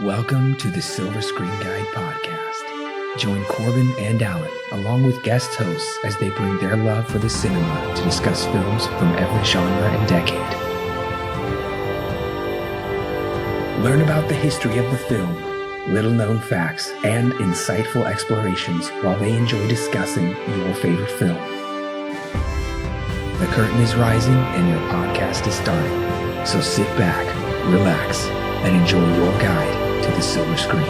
Welcome to the Silver Screen Guide podcast. Join Corbin and Allen, along with guest hosts, as they bring their love for the cinema to discuss films from every genre and decade. Learn about the history of the film, little-known facts, and insightful explorations while they enjoy discussing your favorite film. The curtain is rising and your podcast is starting, so sit back, relax, and enjoy your guide to the silver screen.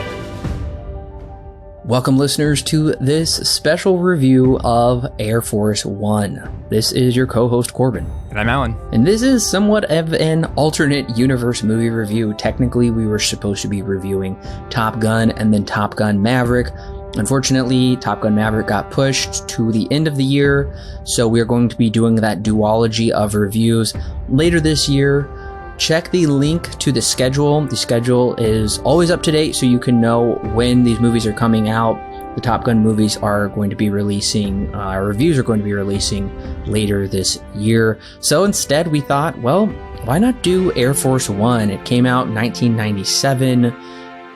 Welcome, listeners, to this special review of Air Force One. This is your co-host, Corbin. And I'm Allen. And this is somewhat of an alternate universe movie review. Technically, we were supposed to be reviewing Top Gun and then Top Gun Maverick. Unfortunately, Top Gun Maverick got pushed to the end of the year, so we're going to be doing that duology of reviews later this year. Check the link to the schedule. The schedule is always up to date, so you can know when these movies are coming out. The Top Gun movies are going to be releasing, our reviews are going to be releasing later this year. So instead, we thought, well, why not do Air Force One? It came out in 1997.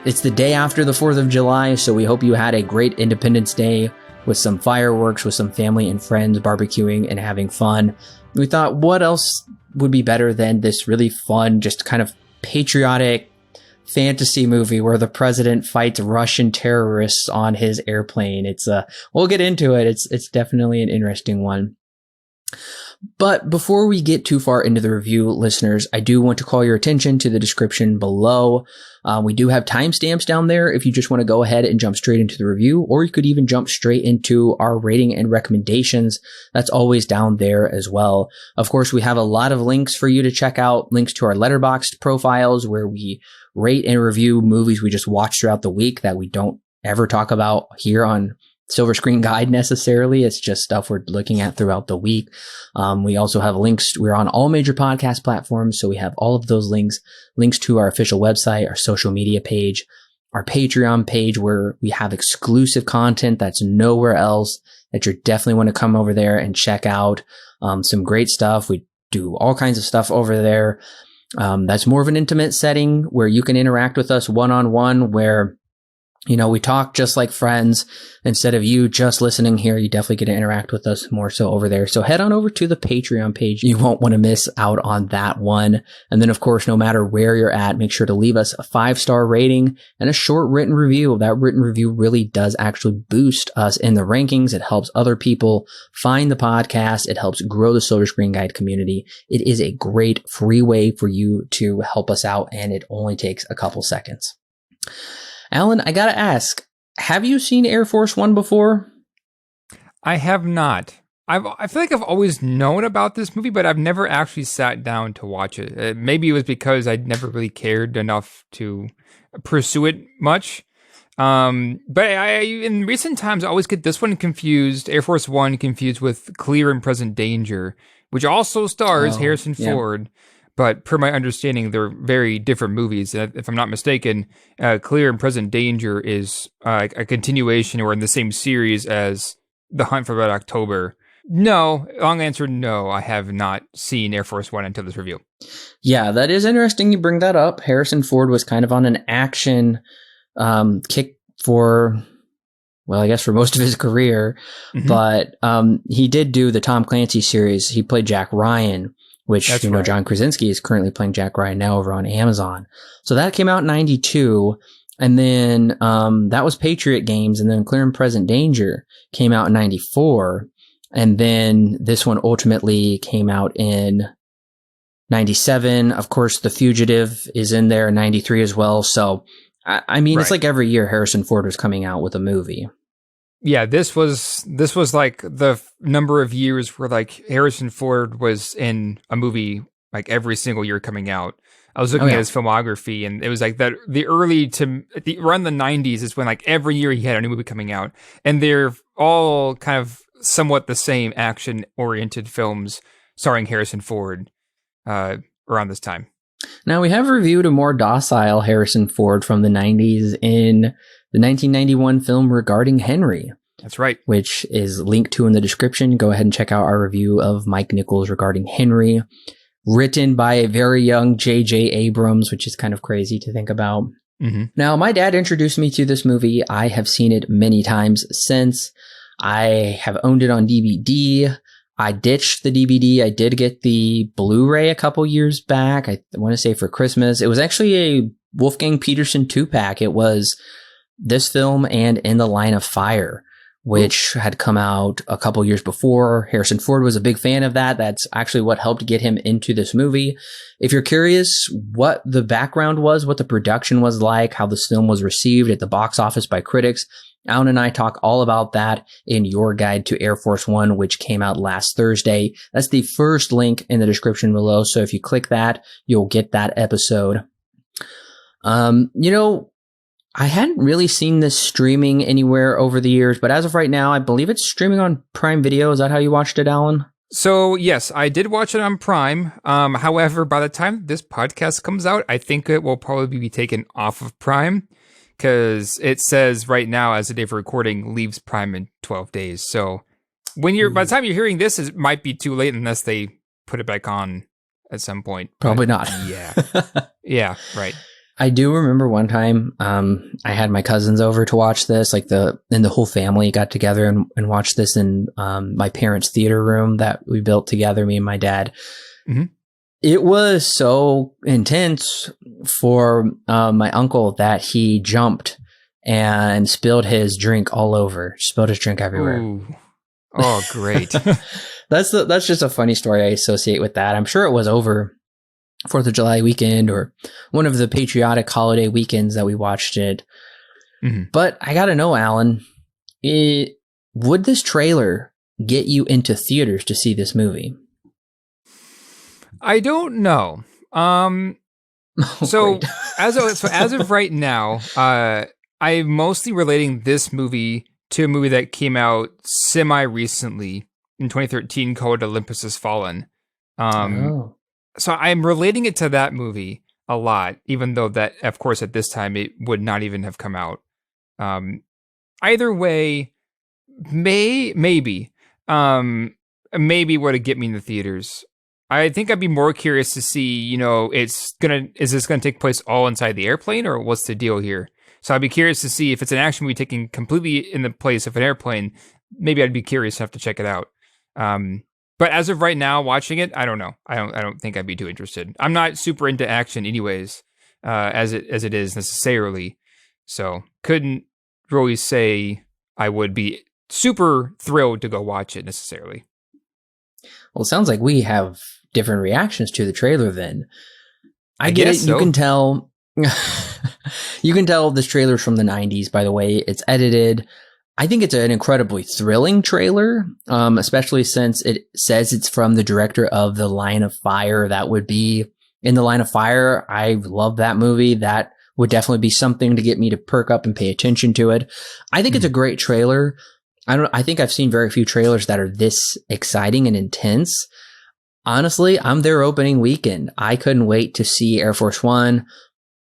It's the day after the 4th of July, so we hope you had a great Independence Day with some fireworks, with some family and friends barbecuing and having fun. We thought, what else would be better than this really fun, just kind of patriotic fantasy movie where the president fights Russian terrorists on his airplane. We'll get into it. It's definitely an interesting one. But before we get too far into the review, listeners, I do want to call your attention to the description below. We do have timestamps down there if you just want to go ahead and jump straight into the review, or you could even jump straight into our rating and recommendations. That's always down there as well. Of course, we have a lot of links for you to check out, links to our Letterboxd profiles where we rate and review movies we just watched throughout the week that we don't ever talk about here on Silver Screen Guide necessarily. It's just stuff we're looking at throughout the week. We also have links. We're on all major podcast platforms, so we have all of those links to our official website, our social media page, our Patreon page, where we have exclusive content that's nowhere else, that you definitely want to come over there and check out. Some great stuff. We do all kinds of stuff over there. That's more of an intimate setting where you can interact with us one-on-one, where we talk just like friends. Instead of you just listening here, you definitely get to interact with us more so over there. So head on over to the Patreon page. You won't want to miss out on that one. And then, of course, no matter where you're at, make sure to leave us a 5-star rating and a short written review. That written review really does actually boost us in the rankings. It helps other people find the podcast. It helps grow the Silver Screen Guide community. It is a great free way for you to help us out, and it only takes a couple seconds. Alan, I gotta ask, have you seen Air Force One before? I have not. I feel like I've always known about this movie, but I've never actually sat down to watch it. Maybe it was because I'd never really cared enough to pursue it much. But I in recent times, I always get this one confused, Air Force One confused with Clear and Present Danger, which also stars Harrison Ford. But per my understanding, they're very different movies. If I'm not mistaken, Clear and Present Danger is a continuation or in the same series as The Hunt for Red October. No, long answer, no. I have not seen Air Force One until this review. Yeah, that is interesting you bring that up. Harrison Ford was kind of on an action kick for, well, I guess for most of his career. Mm-hmm. But he did do the Tom Clancy series. He played Jack Ryan, which, right. John Krasinski is currently playing Jack Ryan now over on Amazon. So that came out in 92. And then that was Patriot Games. And then Clear and Present Danger came out in 94. And then this one ultimately came out in 97. Of course, The Fugitive is in there in 93 as well. So, I mean, It's like every year Harrison Ford was coming out with a movie. Yeah, this was like the number of years where like Harrison Ford was in a movie like every single year coming out. I was looking at his filmography, and it was like that around the 90s is when like every year he had a new movie coming out, and they're all kind of somewhat the same action-oriented films starring Harrison Ford around this time. Now, we have reviewed a more docile Harrison Ford from the 90s in the 1991 film Regarding Henry. That's right. Which is linked to in the description. Go ahead and check out our review of Mike Nichols' Regarding Henry. Written by a very young J.J. Abrams, which is kind of crazy to think about. Now, my dad introduced me to this movie. I have seen it many times since. I have owned it on DVD. I ditched the DVD. I did get the Blu-ray a couple years back. I want to say for Christmas. It was actually a Wolfgang Peterson 2-pack. It was this film and In the Line of Fire, which had come out a couple years before. Harrison Ford was a big fan of that. That's actually what helped get him into this movie. If you're curious what the background was, what the production was like, how this film was received at the box office by critics, Alan and I talk all about that in Your Guide to Air Force One, which came out last Thursday. That's the first link in the description below. So if you click that, you'll get that episode. I hadn't really seen this streaming anywhere over the years, but as of right now, I believe it's streaming on Prime Video. Is that how you watched it, Alan? So, yes, I did watch it on Prime. However, by the time this podcast comes out, I think it will probably be taken off of Prime because it says right now, as a day of recording, leaves Prime in 12 days. So, by the time you're hearing this, it might be too late unless they put it back on at some point. Probably not. Yeah. Yeah, right. I do remember one time, I had my cousins over to watch this, the whole family got together and watched this in, my parents' theater room that we built together, me and my dad. Mm-hmm. It was so intense for, my uncle that he jumped and spilled his drink everywhere. Ooh. Oh, great. That's just a funny story I associate with that. I'm sure it was over 4th of July weekend or one of the patriotic holiday weekends that we watched it. Mm-hmm. But I gotta know, Alan, would this trailer get you into theaters to see this movie? I don't know. So as of right now, I'm mostly relating this movie to a movie that came out semi-recently in 2013 called Olympus Has Fallen. So I'm relating it to that movie a lot, even though that, of course, at this time, it would not even have come out. Either way, maybe would it get me in the theaters. I think I'd be more curious to see, is this going to take place all inside the airplane, or what's the deal here? So I'd be curious to see if it's an action movie taking completely in the place of an airplane. Maybe I'd be curious enough to check it out. But as of right now, watching it, I don't know. I don't think I'd be too interested. I'm not super into action, anyways, as it is necessarily. So couldn't really say I would be super thrilled to go watch it necessarily. Well, it sounds like we have different reactions to the trailer. Then I get it. So. You can tell. You can tell this trailer's from the 90s. By the way, it's edited. I think it's an incredibly thrilling trailer, especially since it says it's from the director of The Line of Fire. That would be In the Line of Fire. I love that movie. That would definitely be something to get me to perk up and pay attention to it. I think it's a great trailer. I think I've seen very few trailers that are this exciting and intense. Honestly, I'm there opening weekend. I couldn't wait to see Air Force One.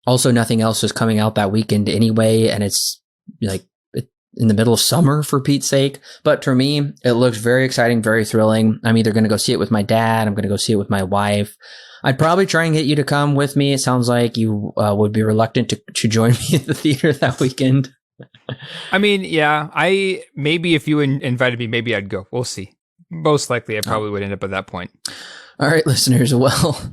Also, nothing else was coming out that weekend anyway, and it's in the middle of summer, for Pete's sake. But for me, it looks very exciting, very thrilling. I'm either going to go see it with my dad. I'm going to go see it with my wife. I'd probably try and get you to come with me. It sounds like you would be reluctant to join me at the theater that weekend. I mean, yeah, maybe if you invited me, maybe I'd go. We'll see. Most likely, I probably would end up at that point. All right, listeners. Well,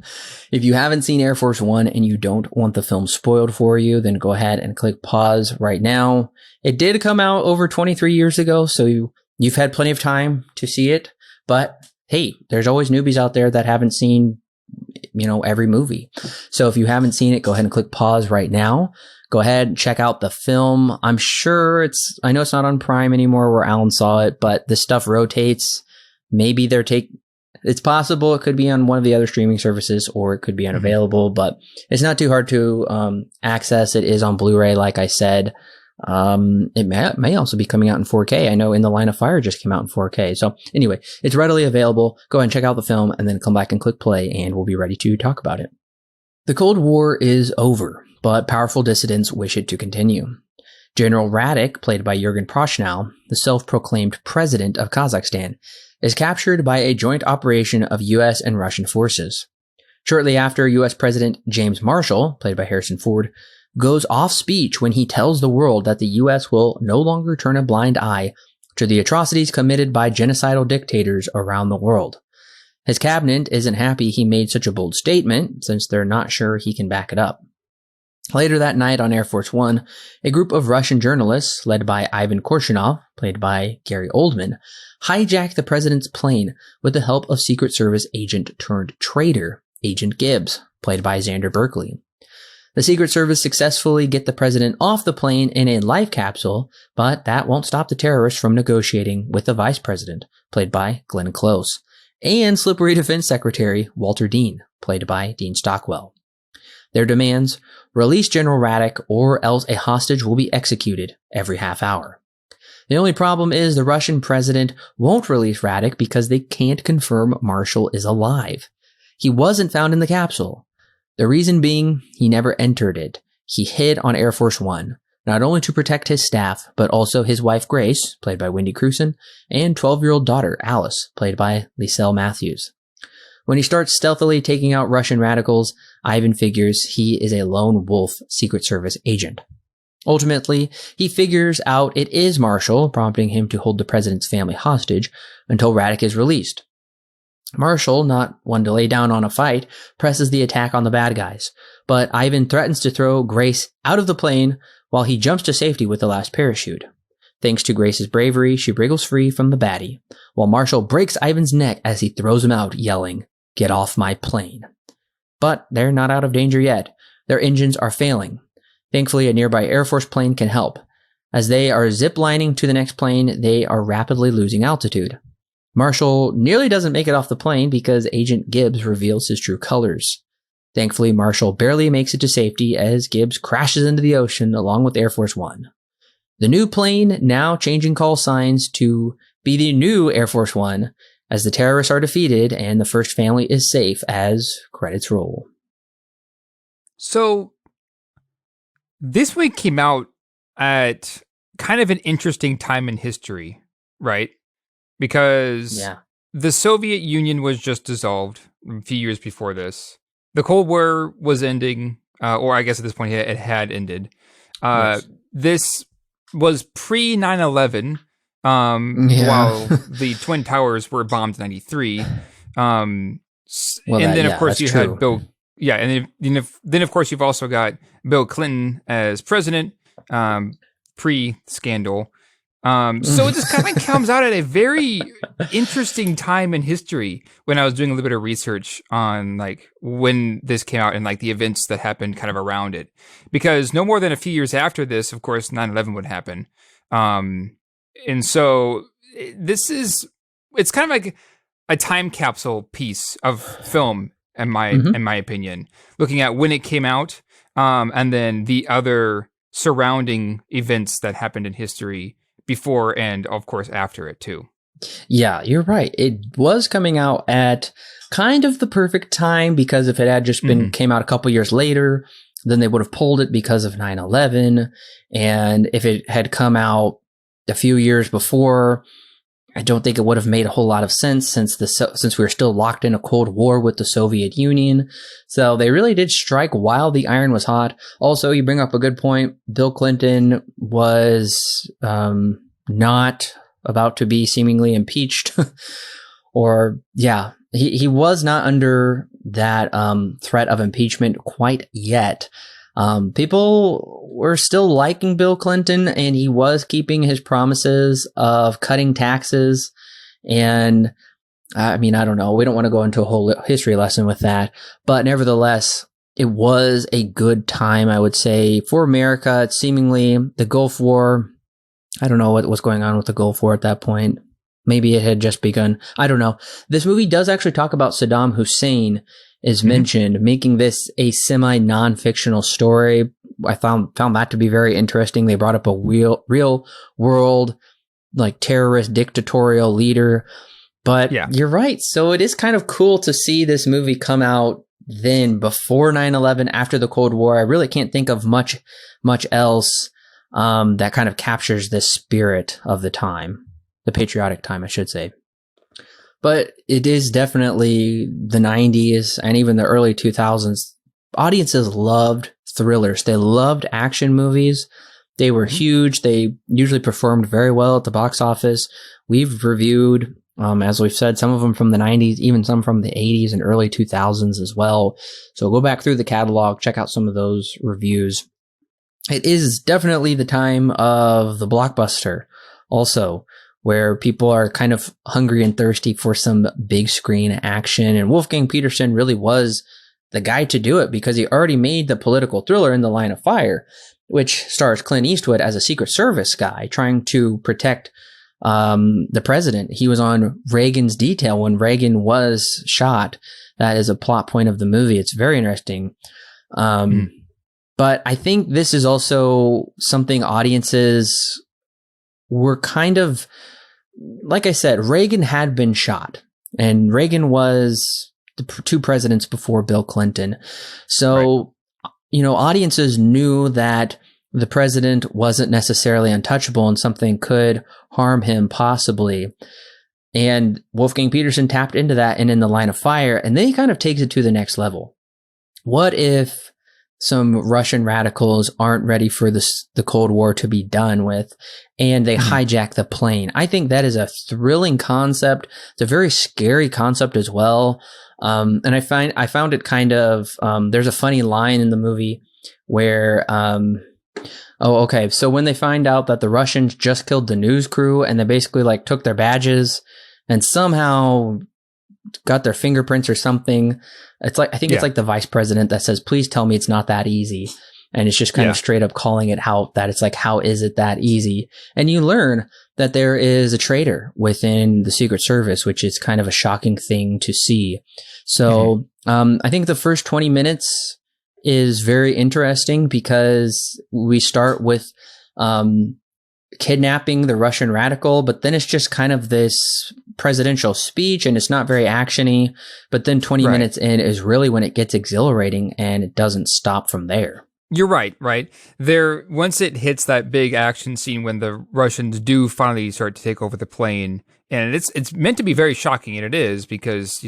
if you haven't seen Air Force One and you don't want the film spoiled for you, then go ahead and click pause right now. It did come out over 23 years ago, so you've had plenty of time to see it. But hey, there's always newbies out there that haven't seen, every movie. So if you haven't seen it, go ahead and click pause right now. Go ahead and check out the film. I know it's not on Prime anymore where Alan saw it, but this stuff rotates. Maybe it's possible it could be on one of the other streaming services or it could be unavailable, but it's not too hard to access. It is on Blu-ray, like I said. It may also be coming out in 4K. I know In the Line of Fire just came out in 4K. So anyway, it's readily available. Go ahead and check out the film and then come back and click play and we'll be ready to talk about it. The Cold War is over, but powerful dissidents wish it to continue. General Radek, played by Jurgen Prochnow, the self-proclaimed president of Kazakhstan, is captured by a joint operation of U.S. and Russian forces. Shortly after, U.S. President James Marshall, played by Harrison Ford, goes off speech when he tells the world that the US will no longer turn a blind eye to the atrocities committed by genocidal dictators around the world. His cabinet isn't happy he made such a bold statement, since they're not sure he can back it up. Later that night on Air Force One, a group of Russian journalists, led by Ivan Korshunov, played by Gary Oldman, hijacked the president's plane with the help of Secret Service agent turned traitor, Agent Gibbs, played by Xander Berkeley. The Secret Service successfully get the president off the plane in a life capsule, but that won't stop the terrorists from negotiating with the vice president, played by Glenn Close, and Slippery Defense Secretary Walter Dean, played by Dean Stockwell. Their demands: release General Radek or else a hostage will be executed every half hour. The only problem is the Russian president won't release Radek because they can't confirm Marshall is alive. He wasn't found in the capsule. The reason being, he never entered it. He hid on Air Force One, not only to protect his staff, but also his wife Grace, played by Wendy Crewson, and 12-year-old daughter Alice, played by Liselle Matthews. When he starts stealthily taking out Russian radicals, Ivan figures he is a lone wolf Secret Service agent. Ultimately, he figures out it is Marshall, prompting him to hold the president's family hostage until Radek is released. Marshall, not one to lay down on a fight, presses the attack on the bad guys, but Ivan threatens to throw Grace out of the plane while he jumps to safety with the last parachute. Thanks to Grace's bravery, she wriggles free from the baddie, while Marshall breaks Ivan's neck as he throws him out, yelling, "Get off my plane." But they're not out of danger yet. Their engines are failing. Thankfully, a nearby Air Force plane can help. As they are zip-lining to the next plane, they are rapidly losing altitude. Marshall nearly doesn't make it off the plane because Agent Gibbs reveals his true colors. Thankfully, Marshall barely makes it to safety as Gibbs crashes into the ocean along with Air Force One. The new plane now changing call signs to be the new Air Force One as the terrorists are defeated and the first family is safe as credits roll. So, this week came out at kind of an interesting time in history, right? Because the Soviet Union was just dissolved a few years before this. The Cold War was ending, or I guess at this point it had ended. Yes. This was pre 9/11, while the Twin Towers were bombed in 93. And then, of course, you had Bill. Yeah, and then, of course, you've also got Bill Clinton as president, pre-scandal. So it just kind of comes out at a very interesting time in history when I was doing a little bit of research on like when this came out and like the events that happened kind of around it. Because no more than a few years after this, of course, 9/11 would happen. And so it's kind of like a time capsule piece of film, in my opinion, looking at when it came out, and then the other surrounding events that happened in history before and, of course, after it, too. Yeah, you're right. It was coming out at kind of the perfect time because if it had just been came out a couple years later, then they would have pulled it because of 9/11. And if it had come out a few years before, I don't think it would have made a whole lot of sense since we were still locked in a Cold War with the Soviet Union. So they really did strike while the iron was hot. Also, you bring up a good point. Bill Clinton was not about to be seemingly impeached. He was not under that threat of impeachment quite yet. People were still liking Bill Clinton, and he was keeping his promises of cutting taxes. And I mean, I don't know. We don't want to go into a whole history lesson with that. But nevertheless, it was a good time, I would say, for America. It's seemingly the Gulf War. I don't know what was going on with the Gulf War at that point. Maybe it had just begun. I don't know. This movie does actually talk about Saddam Hussein is mentioned, making this a semi-non-fictional story. I found that to be very interesting. They brought up a real world, like terrorist dictatorial leader. But you're right. So it is kind of cool to see this movie come out then before 9/11, after the Cold War. I really can't think of much else that kind of captures this spirit of the time, the patriotic time, I should say. But it is definitely the 90s and even the early 2000s audiences loved thrillers. They loved action movies. They were huge. They usually performed very well at the box office. We've reviewed, as we've said, some of them from the 90s, even some from the 80s and early 2000s as well. So go back through the catalog, check out some of those reviews. It is definitely the time of the blockbuster also, where people are kind of hungry and thirsty for some big screen action. And Wolfgang Peterson really was the guy to do it because he already made the political thriller In the Line of Fire, which stars Clint Eastwood as a Secret Service guy trying to protect the president. He was on Reagan's detail when Reagan was shot. That is a plot point of the movie. It's very interesting. But I think this is also something audiences were kind of, like I said, Reagan had been shot, and Reagan was the two presidents before Bill Clinton. So, audiences knew that the president wasn't necessarily untouchable and something could harm him possibly. And Wolfgang Peterson tapped into that and In the Line of Fire, and then he kind of takes it to the next level. What if some Russian radicals aren't ready for the Cold War to be done with, and they hijack the plane? I think that is a thrilling concept. It's a very scary concept as well. And I found it kind of, there's a funny line in the movie where, so when they find out that the Russians just killed the news crew and they basically like took their badges and somehow got their fingerprints or something, it's like, I think it's like the vice president that says, please tell me it's not that easy. And it's just kind of straight up calling it out, that it's like, how is it that easy? And you learn that there is a traitor within the Secret Service, which is kind of a shocking thing to see. So I think the first 20 minutes is very interesting because we start with kidnapping the Russian radical, but then it's just kind of this presidential speech and it's not very actiony. But then 20 minutes in is really when it gets exhilarating and it doesn't stop from there. You're right. There, once it hits that big action scene when the Russians do finally start to take over the plane, and it's meant to be very shocking, and it is, because,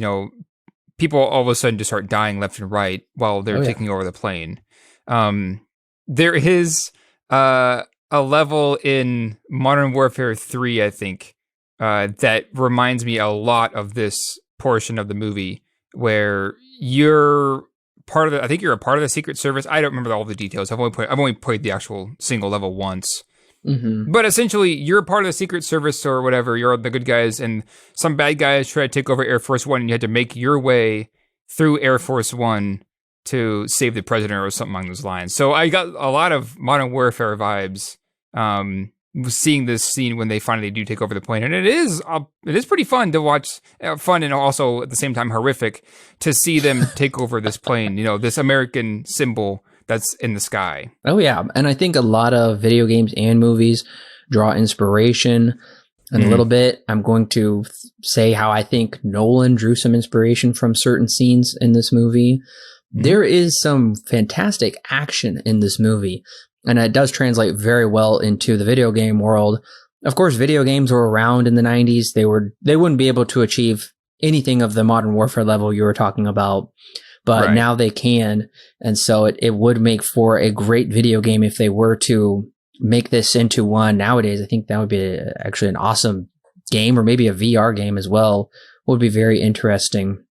people all of a sudden just start dying left and right while they're taking over the plane. There is a level in Modern Warfare 3, I think, that reminds me a lot of this portion of the movie, where you're part of I think you're a part of the Secret Service. I don't remember all the details. I've only played the actual single level once. But essentially, you're a part of the Secret Service or whatever. You're the good guys, and some bad guys try to take over Air Force One, and you had to make your way through Air Force One to save the president or something along those lines. So I got a lot of Modern Warfare vibes seeing this scene when they finally do take over the plane, and it is pretty fun to watch. Fun and also at the same time horrific to see them take over this plane. This American symbol that's in the sky. Oh yeah, and I think a lot of video games and movies draw inspiration. And a little bit, I'm going to say how I think Nolan drew some inspiration from certain scenes in this movie. There is some fantastic action in this movie, and it does translate very well into the video game world. Of course, video games were around in the 90s. They wouldn't be able to achieve anything of the Modern Warfare level you were talking about, but now they can. And so it would make for a great video game if they were to make this into one nowadays. I think that would be actually an awesome game, or maybe a VR game as well. Would be very interesting.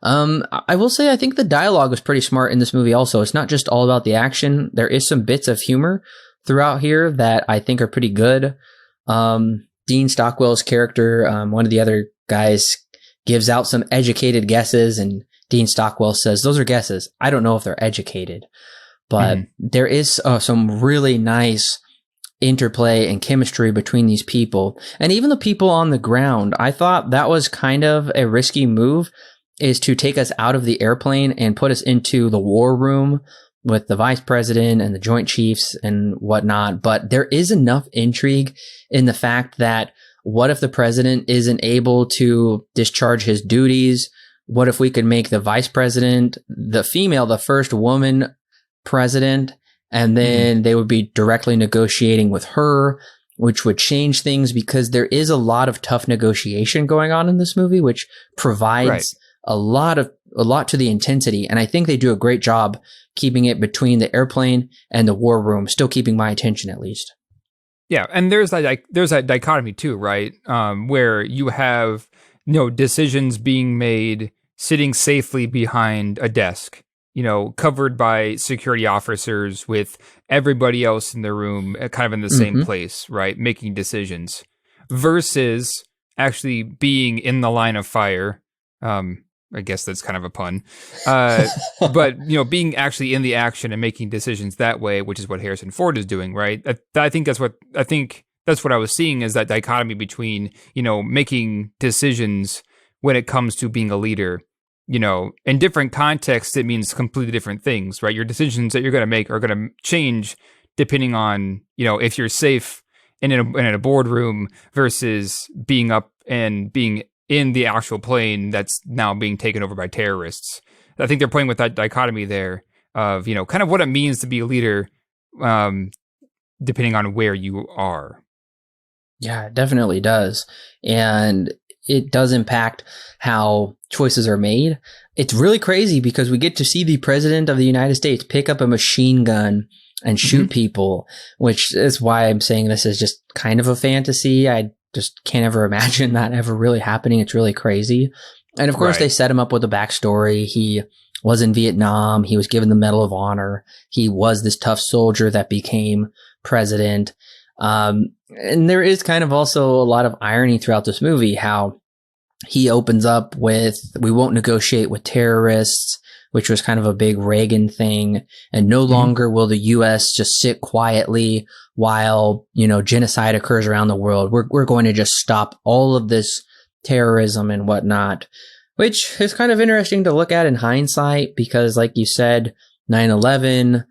I will say I think the dialogue was pretty smart in this movie also. It's not just all about the action. There is some bits of humor throughout here that I think are pretty good. Dean Stockwell's character, one of the other guys, gives out some educated guesses, and Dean Stockwell says, those are guesses. I don't know if they're educated. But there is some really nice interplay and chemistry between these people. And even the people on the ground, I thought that was kind of a risky move, is to take us out of the airplane and put us into the war room with the vice president and the joint chiefs and whatnot. But there is enough intrigue in the fact that what if the president isn't able to discharge his duties? What if we could make the vice president, the female, the first woman president, and then they would be directly negotiating with her, which would change things, because there is a lot of tough negotiation going on in this movie, which provides a lot of a lot to the intensity. And I think they do a great job keeping it between the airplane and the war room, still keeping my attention at least. Yeah, and there's that dichotomy too, right? Where you have decisions being made sitting safely behind a desk, covered by security officers with everybody else in the room, kind of in the same place, right, making decisions, versus actually being in the line of fire. I guess that's kind of a pun. But, being actually in the action and making decisions that way, which is what Harrison Ford is doing, right? I think that's what I was seeing, is that dichotomy between, making decisions when it comes to being a leader. In different contexts, it means completely different things, right? Your decisions that you're going to make are going to change depending on, if you're safe in a boardroom versus being up and being in the actual plane that's now being taken over by terrorists. I think they're playing with that dichotomy there of, kind of what it means to be a leader, depending on where you are. Yeah, it definitely does. And it does impact how choices are made. It's really crazy because we get to see the president of the United States pick up a machine gun and shoot people, which is why I'm saying this is just kind of a fantasy. I just can't ever imagine that ever really happening. It's really crazy. And of course, they set him up with a backstory. He was in Vietnam. He was given the Medal of Honor. He was this tough soldier that became president. And there is kind of also a lot of irony throughout this movie, how he opens up with, "We won't negotiate with terrorists," which was kind of a big Reagan thing. And no longer will the U.S. just sit quietly while, genocide occurs around the world. We're going to just stop all of this terrorism and whatnot, which is kind of interesting to look at in hindsight, because like you said, 9/11,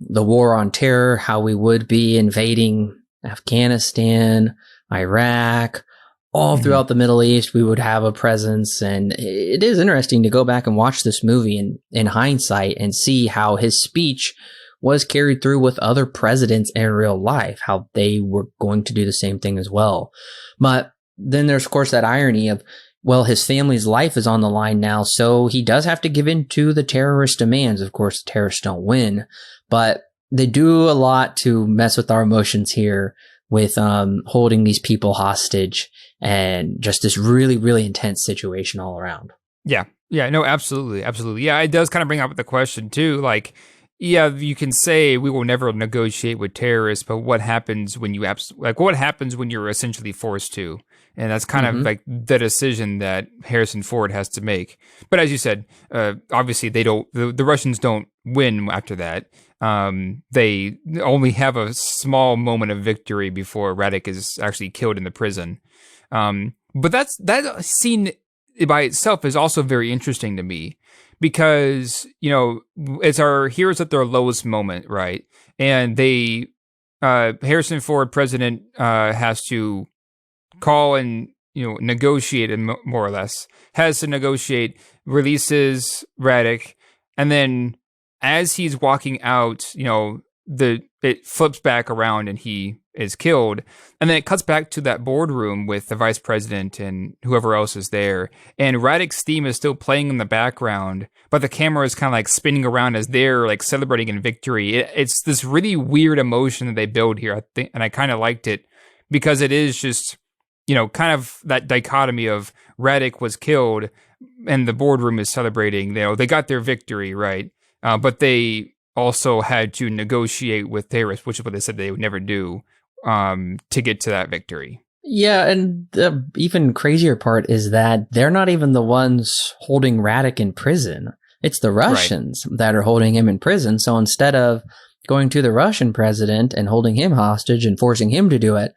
the war on terror, how we would be invading Afghanistan, Iraq, all throughout the Middle East, we would have a presence. And it is interesting to go back and watch this movie in hindsight and see how his speech was carried through with other presidents in real life, how they were going to do the same thing as well. But then there's, of course, that irony of, well, his family's life is on the line now, so he does have to give in to the terrorist demands. Of course, the terrorists don't win, but they do a lot to mess with our emotions here with holding these people hostage, and just this really, really intense situation all around. Yeah, no, absolutely. Yeah, it does kind of bring up the question too, like, yeah, you can say we will never negotiate with terrorists, but what happens when what happens when you're essentially forced to? And that's kind of like the decision that Harrison Ford has to make. But as you said, obviously the Russians don't win after that. They only have a small moment of victory before Radek is actually killed in the prison. But that scene by itself is also very interesting to me, because, it's our heroes at their lowest moment, right? And Harrison Ford, president, has to call and, negotiate, and more or less has to negotiate, releases Radek, and then as he's walking out, it flips back around and he is killed. And then it cuts back to that boardroom with the vice president and whoever else is there. And Radek's theme is still playing in the background, but the camera is kind of like spinning around as they're like celebrating in victory. It's this really weird emotion that they build here, I think, and I kind of liked it because it is just, kind of that dichotomy of Radek was killed and the boardroom is celebrating. They got their victory, right? But they also had to negotiate with terrorists, which is what they said they would never do, to get to that victory. Yeah, and the even crazier part is that they're not even the ones holding Radek in prison. It's the Russians that are holding him in prison. So instead of going to the Russian president and holding him hostage and forcing him to do it,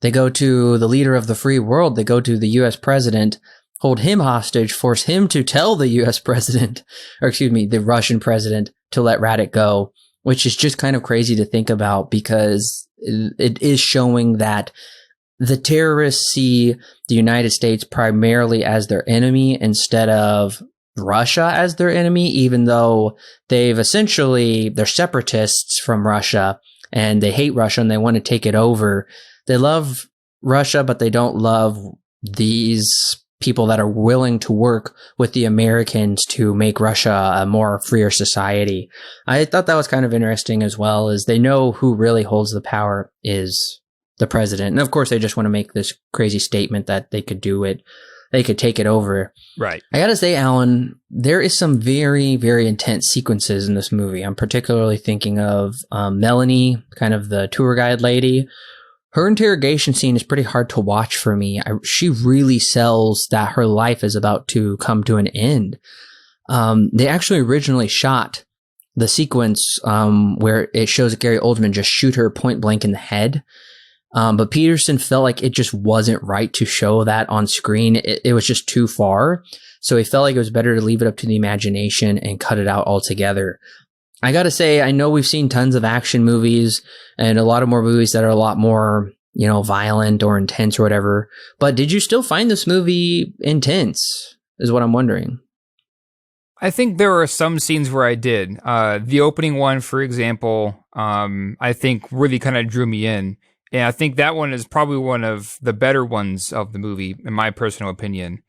they go to the leader of the free world. They go to the U.S. president, hold him hostage, force him to tell the U.S. president, the Russian president, to let Radek go, which is just kind of crazy to think about, because it is showing that the terrorists see the United States primarily as their enemy instead of Russia as their enemy, even though they're separatists from Russia and they hate Russia and they want to take it over. They love Russia, but they don't love these people that are willing to work with the Americans to make Russia a more freer society. I thought that was kind of interesting as well, as they know who really holds the power is the president. And of course, they just want to make this crazy statement that they could do it. They could take it over. Right. I gotta say, Alan, there is some very, very intense sequences in this movie. I'm particularly thinking of Melanie, kind of the tour guide lady. Her interrogation scene is pretty hard to watch for me. She really sells that her life is about to come to an end. They actually originally shot the sequence where it shows Gary Oldman just shoot her point blank in the head. But Peterson felt like it just wasn't right to show that on screen. It was just too far. So he felt like it was better to leave it up to the imagination and cut it out altogether. I gotta say, I know we've seen tons of action movies and a lot of more movies that are a lot more, violent or intense or whatever. But did you still find this movie intense, is what I'm wondering. I think there are some scenes where I did. The opening one, for example, I think really kind of drew me in. And I think that one is probably one of the better ones of the movie, in my personal opinion.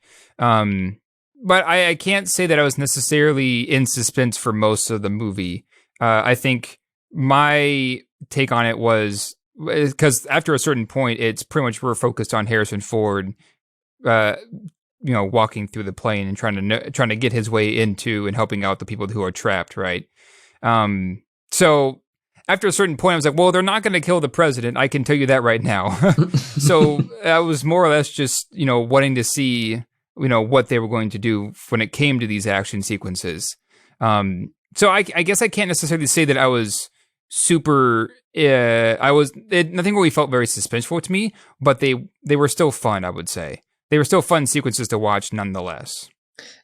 But I can't say that I was necessarily in suspense for most of the movie. I think my take on it was, because after a certain point, it's pretty much we're focused on Harrison Ford, walking through the plane and trying to get his way into and helping out the people who are trapped, right? So after a certain point, I was like, well, they're not going to kill the president. I can tell you that right now. So I was more or less just, wanting to see, what they were going to do when it came to these action sequences. So I guess I can't necessarily say that I was super, nothing really felt very suspenseful to me, but they were still fun, I would say. They were still fun sequences to watch nonetheless.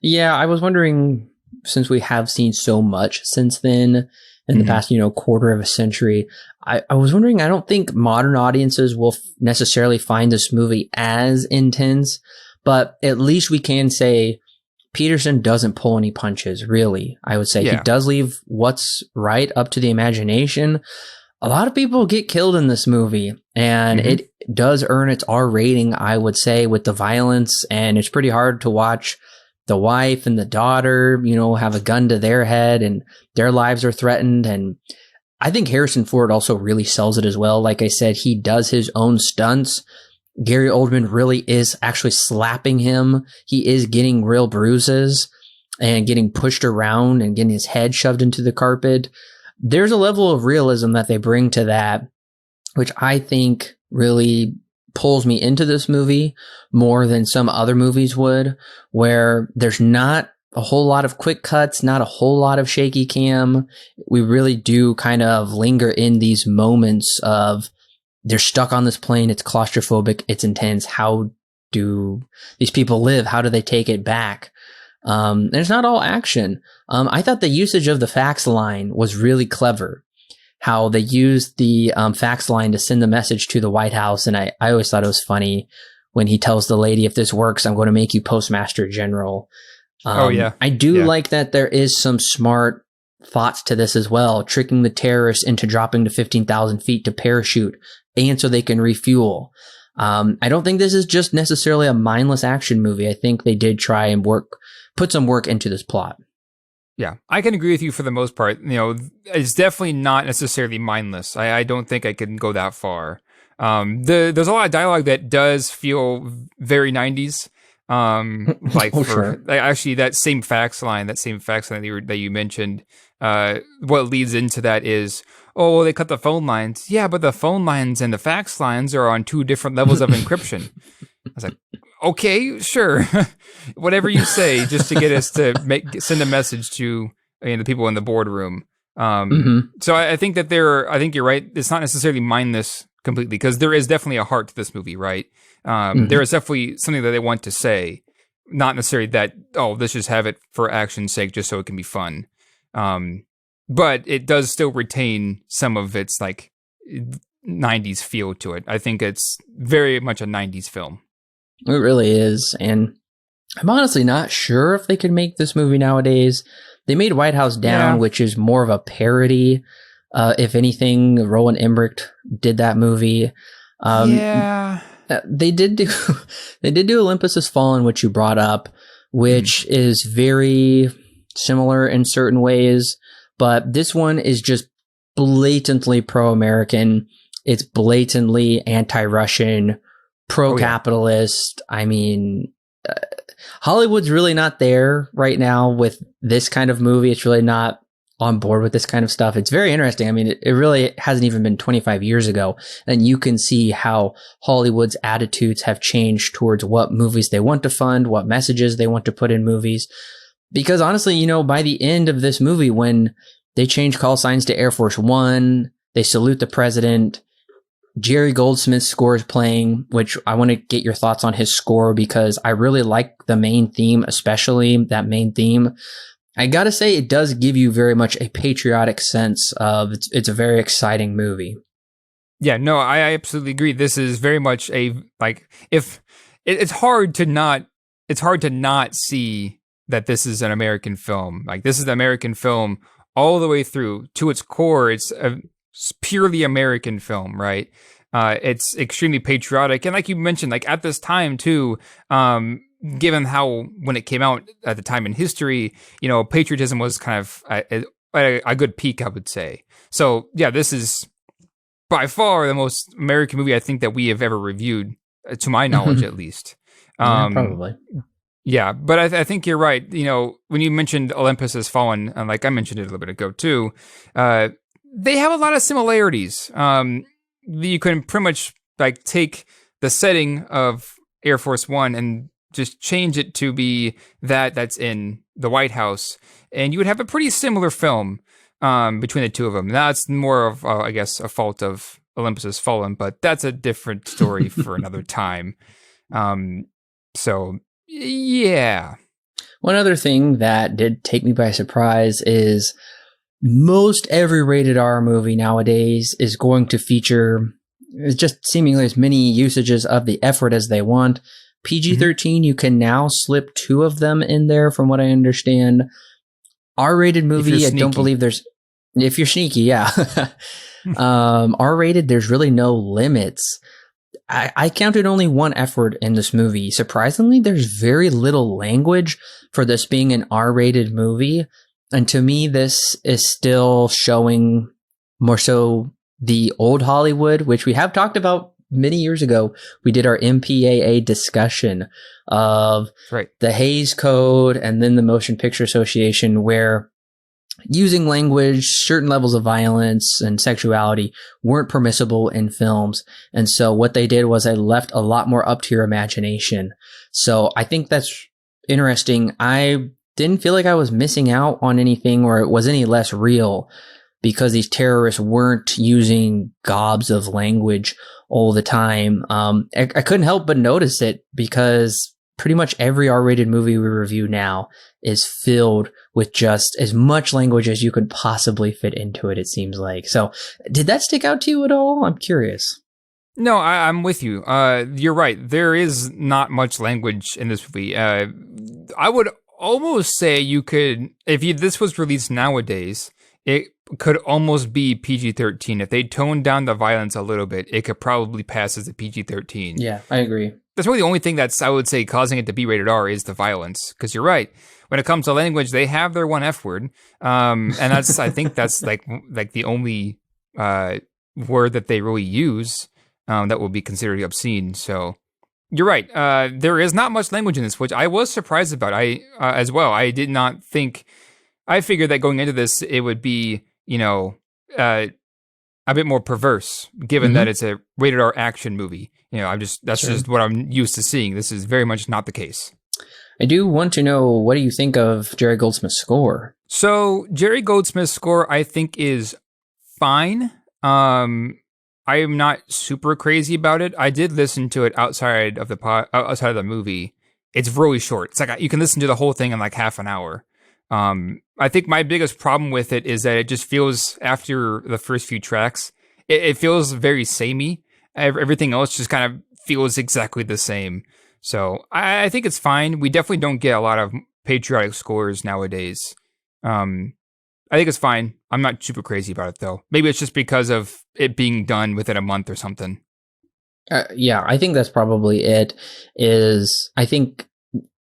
Yeah, I was wondering, since we have seen so much since then, in the past, quarter of a century, I was wondering, I don't think modern audiences will necessarily find this movie as intense, but at least we can say Peterson doesn't pull any punches, really. I would say he does leave what's right up to the imagination. A lot of people get killed in this movie, and it does earn its R rating, I would say, with the violence, and it's pretty hard to watch the wife and the daughter, have a gun to their head and their lives are threatened. And I think Harrison Ford also really sells it as well. Like I said, he does his own stunts. Gary Oldman really is actually slapping him. He is getting real bruises and getting pushed around and getting his head shoved into the carpet. There's a level of realism that they bring to that, which I think really pulls me into this movie more than some other movies would, where there's not a whole lot of quick cuts, not a whole lot of shaky cam. We really do kind of linger in these moments of they're stuck on this plane. It's claustrophobic. It's intense. How do these people live? How do they take it back? And it's not all action. I thought the usage of the fax line was really clever. How they used the fax line to send the message to the White House. And I always thought it was funny when he tells the lady, if this works, I'm going to make you Postmaster General. I do like that there is some smart thoughts to this as well, tricking the terrorists into dropping to 15,000 feet to parachute and so they can refuel. I don't think this is just necessarily a mindless action movie. I think they did try and put some work into this plot. Yeah, I can agree with you for the most part. It's definitely not necessarily mindless. I don't think I can go that far. There's a lot of dialogue that does feel very 90s. Actually that same fax line that you mentioned, what leads into that is, oh, they cut the phone lines. Yeah, but the phone lines and the fax lines are on two different levels of encryption. I was like, okay, sure. Whatever you say, just to get us to send a message to the people in the boardroom. So I think that I think you're right. It's not necessarily mindless completely, because there is definitely a heart to this movie, right? There is definitely something that they want to say, not necessarily that, oh, let's just have it for action's sake, just so it can be fun. But it does still retain some of its 90s feel to it. I think it's very much a 90s film. It really is. And I'm honestly not sure if they could make this movie nowadays. They made White House Down, which is more of a parody. If anything, Roland Emmerich did that movie. They did do they did do Olympus Has Fallen, which you brought up, which is very similar in certain ways, but this one is just blatantly pro-American. It's blatantly anti-Russian, pro-capitalist. I mean, Hollywood's really not there right now with this kind of movie. It's really not on board with this kind of stuff. It's very interesting. I mean, it really hasn't even been 25 years ago. And you can see how Hollywood's attitudes have changed towards what movies they want to fund, what messages they want to put in movies. Because honestly, you know, by the end of this movie, when they change call signs to Air Force One, they salute the president, Jerry Goldsmith's score is playing, which I want to get your thoughts on his score because I really like the main theme, especially that main theme. I gotta say, it does give you very much a patriotic sense of it's a very exciting movie. Yeah, no, I absolutely agree. This is very much it's hard to not see that this is an American film. Like, this is an American film all the way through. To its core, it's a purely American film, right? It's extremely patriotic, and like you mentioned, like at this time too, given how when it came out at the time in history, you know, patriotism was kind of at a good peak, I would say. So yeah, this is by far the most American movie I think that we have ever reviewed, to my knowledge, at least. Yeah, probably. Yeah, but I think you're right. You know, when you mentioned Olympus Has Fallen, and like I mentioned it a little bit ago too, they have a lot of similarities. You can pretty much like take the setting of Air Force One and just change it to be that's in the White House, and you would have a pretty similar film between the two of them. That's more of, I guess, a fault of Olympus Has Fallen, but that's a different story for another time. So, yeah. One other thing that did take me by surprise is most every rated R movie nowadays is going to feature just seemingly as many usages of the F word as they want. PG-13, you can now slip 2 of them in there, from what I understand. R-rated movie, I don't believe there's... If you're sneaky, yeah. R-rated, there's really no limits. I counted only 1 F word in this movie. Surprisingly, there's very little language for this being an R-rated movie. And to me, this is still showing more so the old Hollywood, which we have talked about many years ago. We did our MPAA discussion of the Hays Code and then the Motion Picture Association, where using language, certain levels of violence and sexuality weren't permissible in films. And so what they did was they left a lot more up to your imagination. So I think that's interesting. I didn't feel like I was missing out on anything or it was any less real because these terrorists weren't using gobs of language all the time. I couldn't help but notice it because pretty much every R-rated movie we review now is filled with just as much language as you could possibly fit into it, it seems like. So did that stick out to you at all? I'm curious. No, I'm with you. You're right. There is not much language in this movie. I would almost say you could, this was released nowadays, it could almost be PG-13. If they toned down the violence a little bit, it could probably pass as a PG-13. Yeah, I agree. That's really the only thing that's, I would say, causing it to be rated R is the violence. Because you're right. When it comes to language, they have their 1 F word. And that's, I think that's like the only word that they really use that will be considered obscene. So you're right. There is not much language in this, which I was surprised about. As well. I did not think, I figured that going into this, it would be, a bit more perverse, given that it's a rated R action movie. That's just what I'm used to seeing. This is very much not the case. I do want to know, what do you think of Jerry Goldsmith's score? So Jerry Goldsmith's score, I think, is fine. I am not super crazy about it. I did listen to it outside of the movie. It's really short. It's like you can listen to the whole thing in like half an hour. I think my biggest problem with it is that it just feels, after the first few tracks, it feels very samey. Everything else just kind of feels exactly the same. So I think it's fine. We definitely don't get a lot of patriotic scores nowadays. I think it's fine. I'm not super crazy about it, though. Maybe it's just because of it being done within a month or something. Yeah, I think that's probably it. I think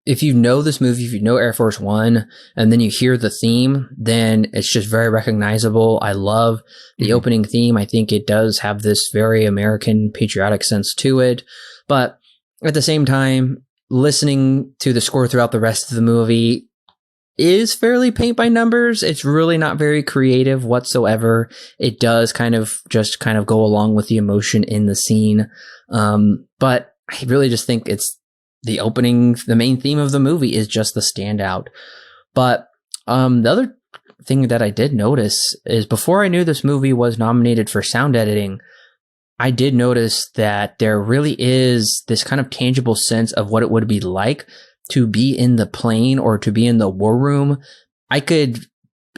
if you know this movie, if you know Air Force One, and then you hear the theme, then it's just very recognizable. I love the opening theme. I think it does have this very American patriotic sense to it. But at the same time, listening to the score throughout the rest of the movie is fairly paint by numbers. It's really not very creative whatsoever. It does kind of go along with the emotion in the scene. But I really just think it's the main theme of the movie is just the standout. But the other thing that I did notice is before I knew this movie was nominated for sound editing, I did notice that there really is this kind of tangible sense of what it would be like to be in the plane or to be in the war room. I could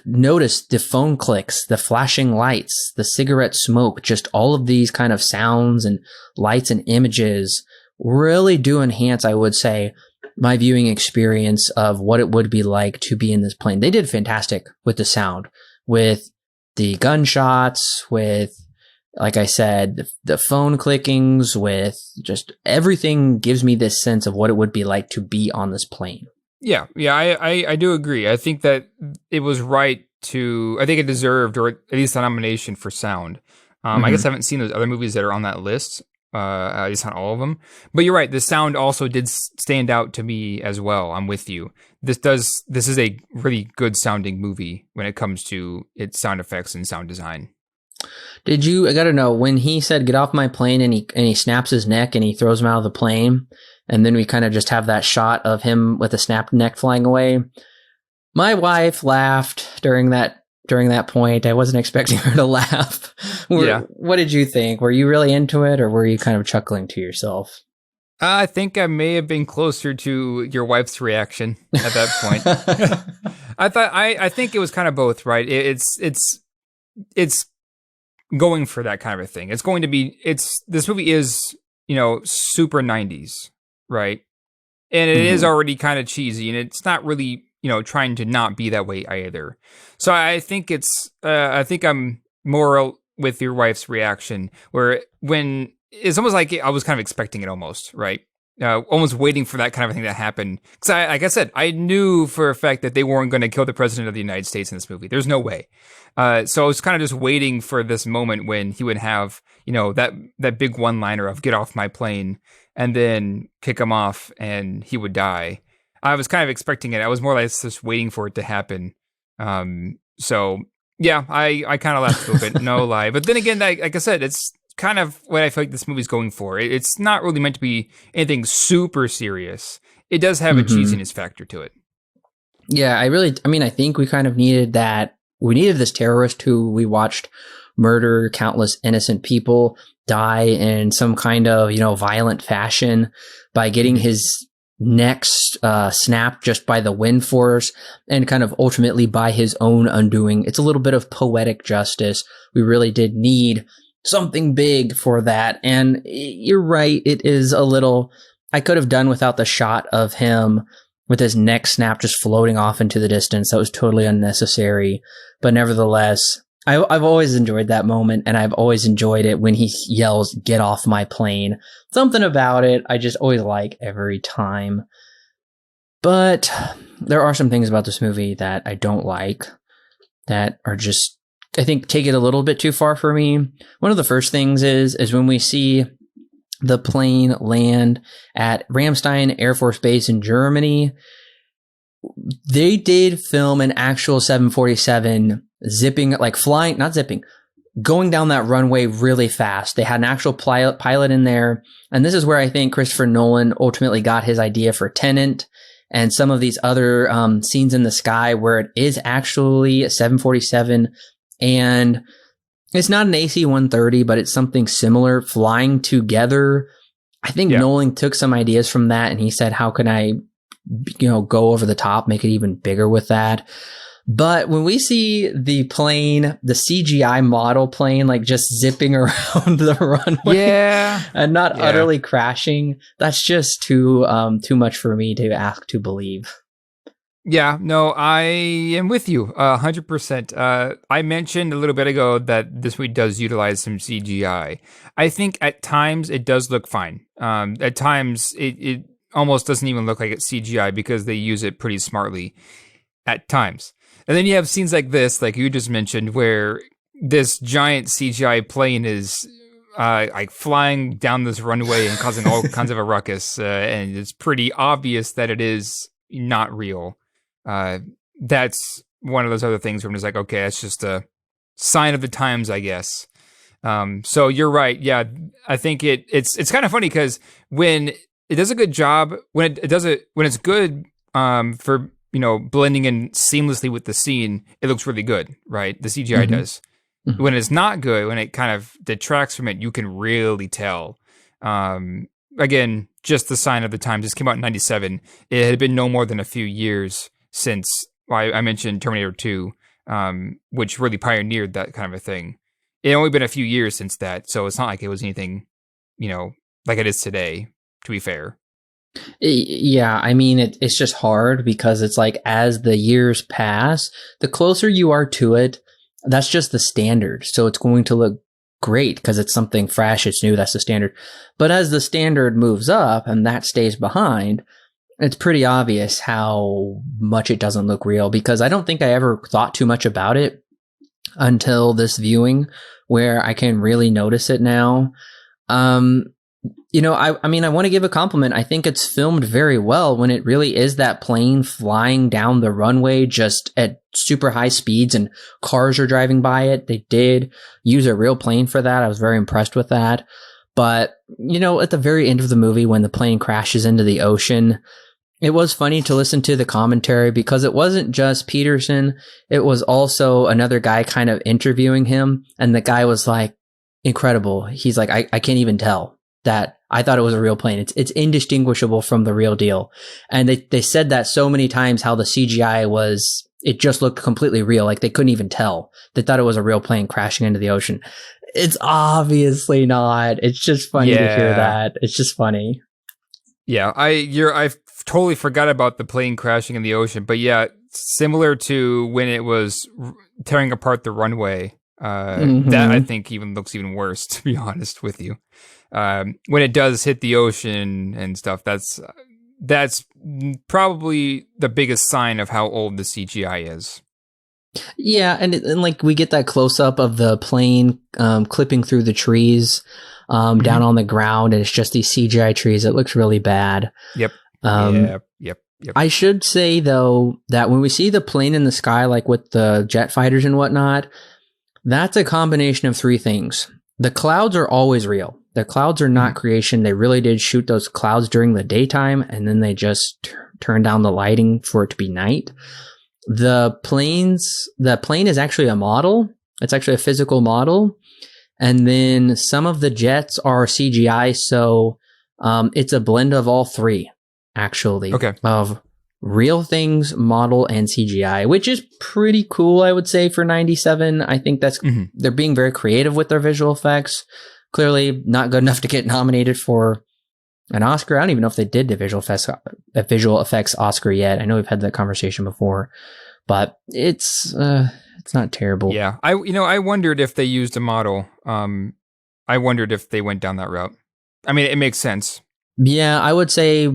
notice the phone clicks, the flashing lights, the cigarette smoke, just all of these kind of sounds and lights and images really do enhance, I would say, my viewing experience of what it would be like to be in this plane. They did fantastic with the sound, with the gunshots, with, like I said, the phone clickings, with just everything gives me this sense of what it would be like to be on this plane. Yeah, I do agree. I think that it was right I think it deserved, or at least a nomination for sound. I guess I haven't seen those other movies that are on that list, at least not all of them. But you're right, the sound also did stand out to me as well. I'm with you. This is a really good sounding movie when it comes to its sound effects and sound design. I gotta know, when he said, "Get off my plane," and he snaps his neck and he throws him out of the plane, and then we kind of just have that shot of him with a snapped neck flying away. My wife laughed during that point. I wasn't expecting her to laugh. What did you think? Were you really into it, or were you kind of chuckling to yourself? I think I may have been closer to your wife's reaction at that point. I think it was kind of both, right? It's going for that kind of a thing. It's going to be, this movie is, super 90s, right? And it is already kind of cheesy, and it's not really, trying to not be that way either. So I think I think I'm more with your wife's reaction, where when it's almost like I was kind of expecting it almost, right? Almost waiting for that kind of thing to happen. Because like I said, I knew for a fact that they weren't going to kill the president of the United States in this movie. There's no way. So I was kind of just waiting for this moment when he would have, that big one-liner of "get off my plane," and then kick him off and he would die. I was kind of expecting it. I was more like just waiting for it to happen. So yeah, I kind of laughed a little bit, no lie. But then again, like I said, it's kind of what I feel like this movie's going for. It's not really meant to be anything super serious. It does have a cheesiness factor to it. Yeah, I think we kind of needed that. We needed this terrorist who we watched murder countless innocent people, die in some kind of, violent fashion by getting his neck snapped just by the wind force, and kind of ultimately by his own undoing. It's a little bit of poetic justice. We really did need something big for that. And you're right, it is a little, I could have done without the shot of him with his neck snap just floating off into the distance. That was totally unnecessary. But nevertheless, I've always enjoyed that moment, and I've always enjoyed it when he yells, "Get off my plane." Something about it I just always like every time. But there are some things about this movie that I don't like, that are just, I think, take it a little bit too far for me. One of the first things is when we see the plane land at Ramstein Air Force Base in Germany. They did film an actual 747 going down that runway really fast. They had an actual pilot in there. And this is where I think Christopher Nolan ultimately got his idea for Tenet and some of these other scenes in the sky where it is actually a 747, and it's not an AC-130, but it's something similar flying together. I think Nolan took some ideas from that, and he said, how can I, go over the top, make it even bigger with that? But when we see the plane, the CGI model plane, like just zipping around the runway and not utterly crashing, that's just too much for me to ask to believe. Yeah, no, I am with you 100%. I mentioned a little bit ago that this movie does utilize some CGI. I think at times it does look fine. At times it almost doesn't even look like it's CGI because they use it pretty smartly at times. And then you have scenes like this, like you just mentioned, where this giant CGI plane is like flying down this runway and causing all kinds of a ruckus, and it's pretty obvious that it is not real. Uh, that's one of those other things where I'm just like, okay, that's just a sign of the times, I guess. So you're right. Yeah, I think it's kind of funny because when it does a good job, when it does it, when it's good, for blending in seamlessly with the scene, it looks really good, right? The CGI does. When it's not good, when it kind of detracts from it, you can really tell. Again, just the sign of the times. This came out in '97. It had been no more than a few years since I mentioned Terminator 2, which really pioneered that kind of a thing. It had only been a few years since that, so it's not like it was anything, like it is today, to be fair. Yeah, I mean, it's just hard because it's like as the years pass, the closer you are to it, that's just the standard. So it's going to look great because it's something fresh, it's new, that's the standard. But as the standard moves up and that stays behind, it's pretty obvious how much it doesn't look real, because I don't think I ever thought too much about it until this viewing where I can really notice it now. I mean, I want to give a compliment. I think it's filmed very well when it really is that plane flying down the runway just at super high speeds and cars are driving by it. They did use a real plane for that. I was very impressed with that. But, at the very end of the movie, when the plane crashes into the ocean, it was funny to listen to the commentary because it wasn't just Peterson. It was also another guy kind of interviewing him. And the guy was like, incredible. He's like, I can't even tell that I thought it was a real plane. It's indistinguishable from the real deal. And they said that so many times, how the CGI was, it just looked completely real. Like they couldn't even tell. They thought it was a real plane crashing into the ocean. It's obviously not. It's just funny to hear that. It's just funny. Yeah, I totally forgot about the plane crashing in the ocean. But yeah, similar to when it was tearing apart the runway, that I think even looks even worse, to be honest with you. When it does hit the ocean and stuff, that's probably the biggest sign of how old the CGI is. Yeah, and like we get that close up of the plane clipping through the trees down on the ground, and it's just these CGI trees. It looks really bad. Yep. Yep. I should say though that when we see the plane in the sky, like with the jet fighters and whatnot, that's a combination of three things. The clouds are always real. The clouds are not creation. They really did shoot those clouds during the daytime, and then they just turned down the lighting for it to be night. The plane is actually a model. It's actually a physical model. And then some of the jets are CGI. So it's a blend of all three, actually. Okay. Of real things, model, and CGI, which is pretty cool, I would say, for 97. I think that's they're being very creative with their visual effects. Clearly not good enough to get nominated for an Oscar. I don't even know if they did the visual effects Oscar yet. I know we've had that conversation before, but it's not terrible. Yeah, I wondered if they used a model. I wondered if they went down that route. I mean, it makes sense. Yeah, I would say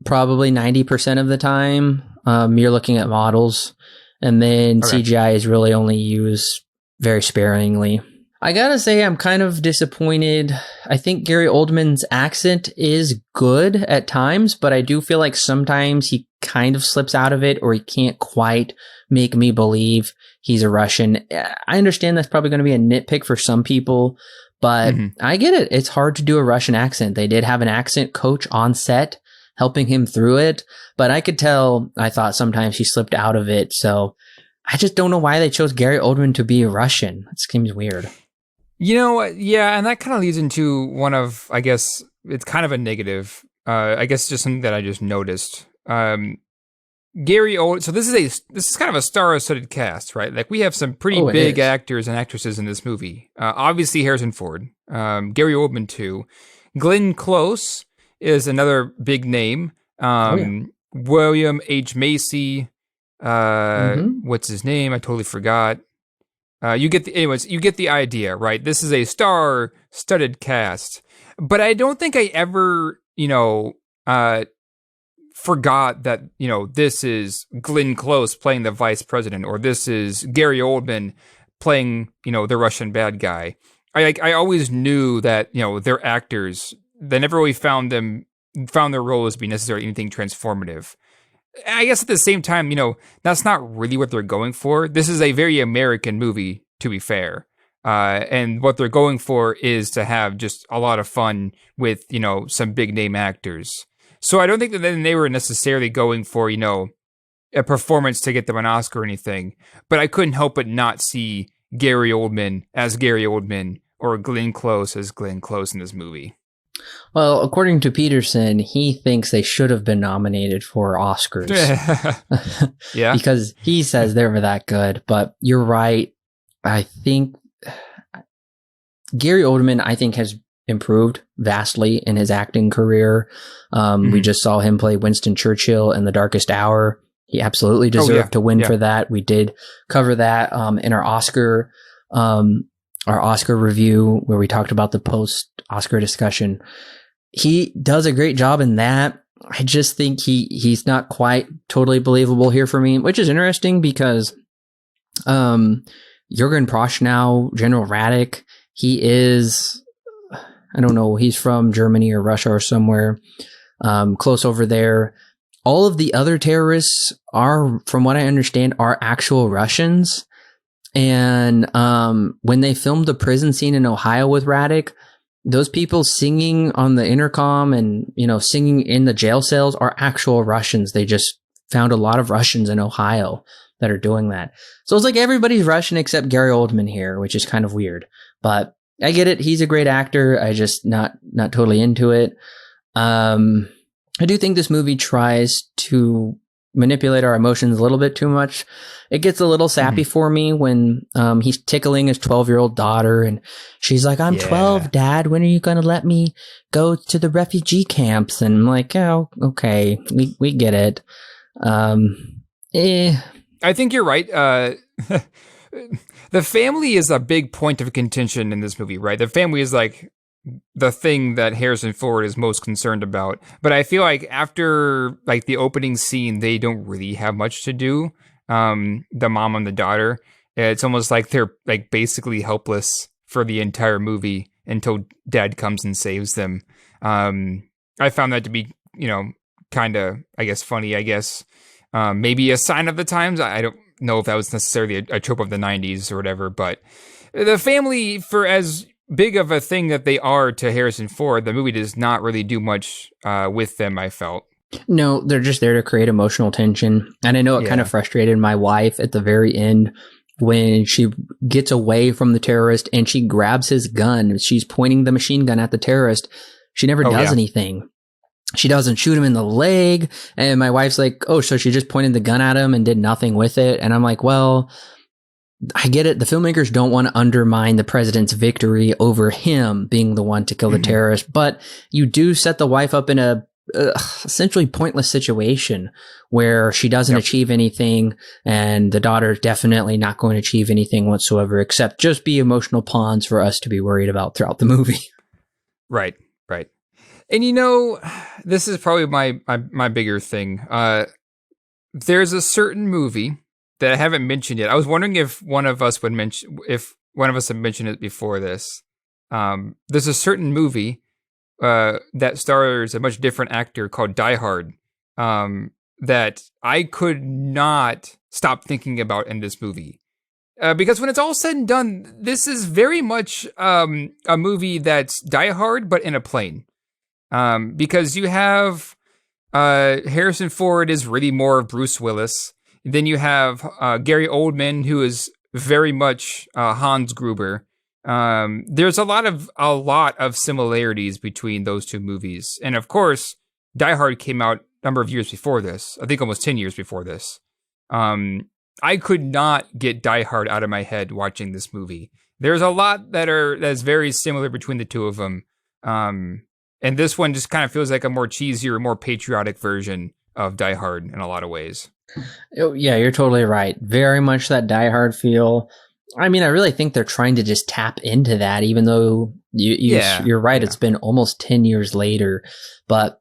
probably 90% of the time you're looking at models, and then CGI is really only used very sparingly. I gotta say, I'm kind of disappointed. I think Gary Oldman's accent is good at times, but I do feel like sometimes he kind of slips out of it, or he can't quite make me believe he's a Russian. I understand that's probably going to be a nitpick for some people, but I get it. It's hard to do a Russian accent. They did have an accent coach on set helping him through it, but I could tell, I thought sometimes he slipped out of it. So I just don't know why they chose Gary Oldman to be Russian. It seems weird. Yeah, and that kind of leads into one of, I guess, it's kind of a negative. I guess just something that I just noticed. Gary Oldman. So this is kind of a star-studded cast, right? Like we have some pretty big actors and actresses in this movie. Obviously Harrison Ford, Gary Oldman too. Glenn Close is another big name. William H. Macy. Mm-hmm. What's his name? I totally forgot. You get the idea, right? This is a star-studded cast, but I don't think I ever, forgot that, this is Glenn Close playing the vice president, or this is Gary Oldman playing, the Russian bad guy. I always knew that, they're actors. They never really found their roles to be necessarily anything transformative. I guess at the same time, that's not really what they're going for. This is a very American movie, to be fair. And what they're going for is to have just a lot of fun with, some big name actors. So I don't think that they were necessarily going for, a performance to get them an Oscar or anything. But I couldn't help but not see Gary Oldman as Gary Oldman or Glenn Close as Glenn Close in this movie. Well, according to Peterson, he thinks they should have been nominated for Oscars. Yeah. Because he says they were that good. But you're right. I think Gary Oldman, has improved vastly in his acting career. We just saw him play Winston Churchill in The Darkest Hour. He absolutely deserved to win for that. We did cover that in our Oscar review, where we talked about the post-Oscar discussion. He does a great job in that. I just think he's not quite totally believable here for me, which is interesting because Jürgen Prochnow, General Radek, he is, I don't know, he's from Germany or Russia or somewhere close over there. All of the other terrorists are, from what I understand, are actual Russians. And when they filmed the prison scene in Ohio with Radek, those people singing on the intercom and, singing in the jail cells are actual Russians. They just found a lot of Russians in Ohio that are doing that. So it's like everybody's Russian except Gary Oldman here, which is kind of weird. But I get it. He's a great actor. I just not totally into it. I do think this movie tries to manipulate our emotions a little bit too much. It gets a little sappy for me when he's tickling his 12-year-old daughter and she's like, I'm 12, Dad. When are you going to let me go to the refugee camps? And I'm like, oh, okay, we get it. I think you're right. The family is a big point of contention in this movie, right? The family is like the thing that Harrison Ford is most concerned about. But I feel like after like the opening scene, they don't really have much to do. The mom and the daughter, it's almost like they're like basically helpless for the entire movie until Dad comes and saves them. I found that to be, kind of, I guess, funny, maybe a sign of the times. I don't know if that was necessarily a trope of the 90s or whatever, but the family, for as big of a thing that they are to Harrison Ford, the movie does not really do much with them, I felt. No, they're just there to create emotional tension. And I know it kind of frustrated my wife at the very end when she gets away from the terrorist and she grabs his gun. She's pointing the machine gun at the terrorist. She never does anything. She doesn't shoot him in the leg. And my wife's like, oh, so she just pointed the gun at him and did nothing with it. And I'm like, well, I get it. The filmmakers don't want to undermine the president's victory over him being the one to kill the terrorist. But you do set the wife up in a essentially pointless situation where she doesn't achieve anything. And the daughter is definitely not going to achieve anything whatsoever, except just be emotional pawns for us to be worried about throughout the movie. Right. And this is probably my bigger thing. There's a certain movie that I haven't mentioned yet. I was wondering if one of us had mentioned it before this. There's a certain movie that stars a much different actor called Die Hard that I could not stop thinking about in this movie. Because when it's all said and done, this is very much a movie that's Die Hard, but in a plane. Because you have Harrison Ford is really more of Bruce Willis. Then you have Gary Oldman, who is very much Hans Gruber. There's a lot of similarities between those two movies. And of course, Die Hard came out a number of years before this. I think almost 10 years before this. I could not get Die Hard out of my head watching this movie. There's a lot that's very similar between the two of them. And this one just kind of feels like a more cheesier, more patriotic version of Die Hard in a lot of ways. Oh, yeah, you're totally right. Very much that Die Hard feel. I mean, I really think they're trying to just tap into that, even though you're right. Yeah. It's been almost 10 years later. But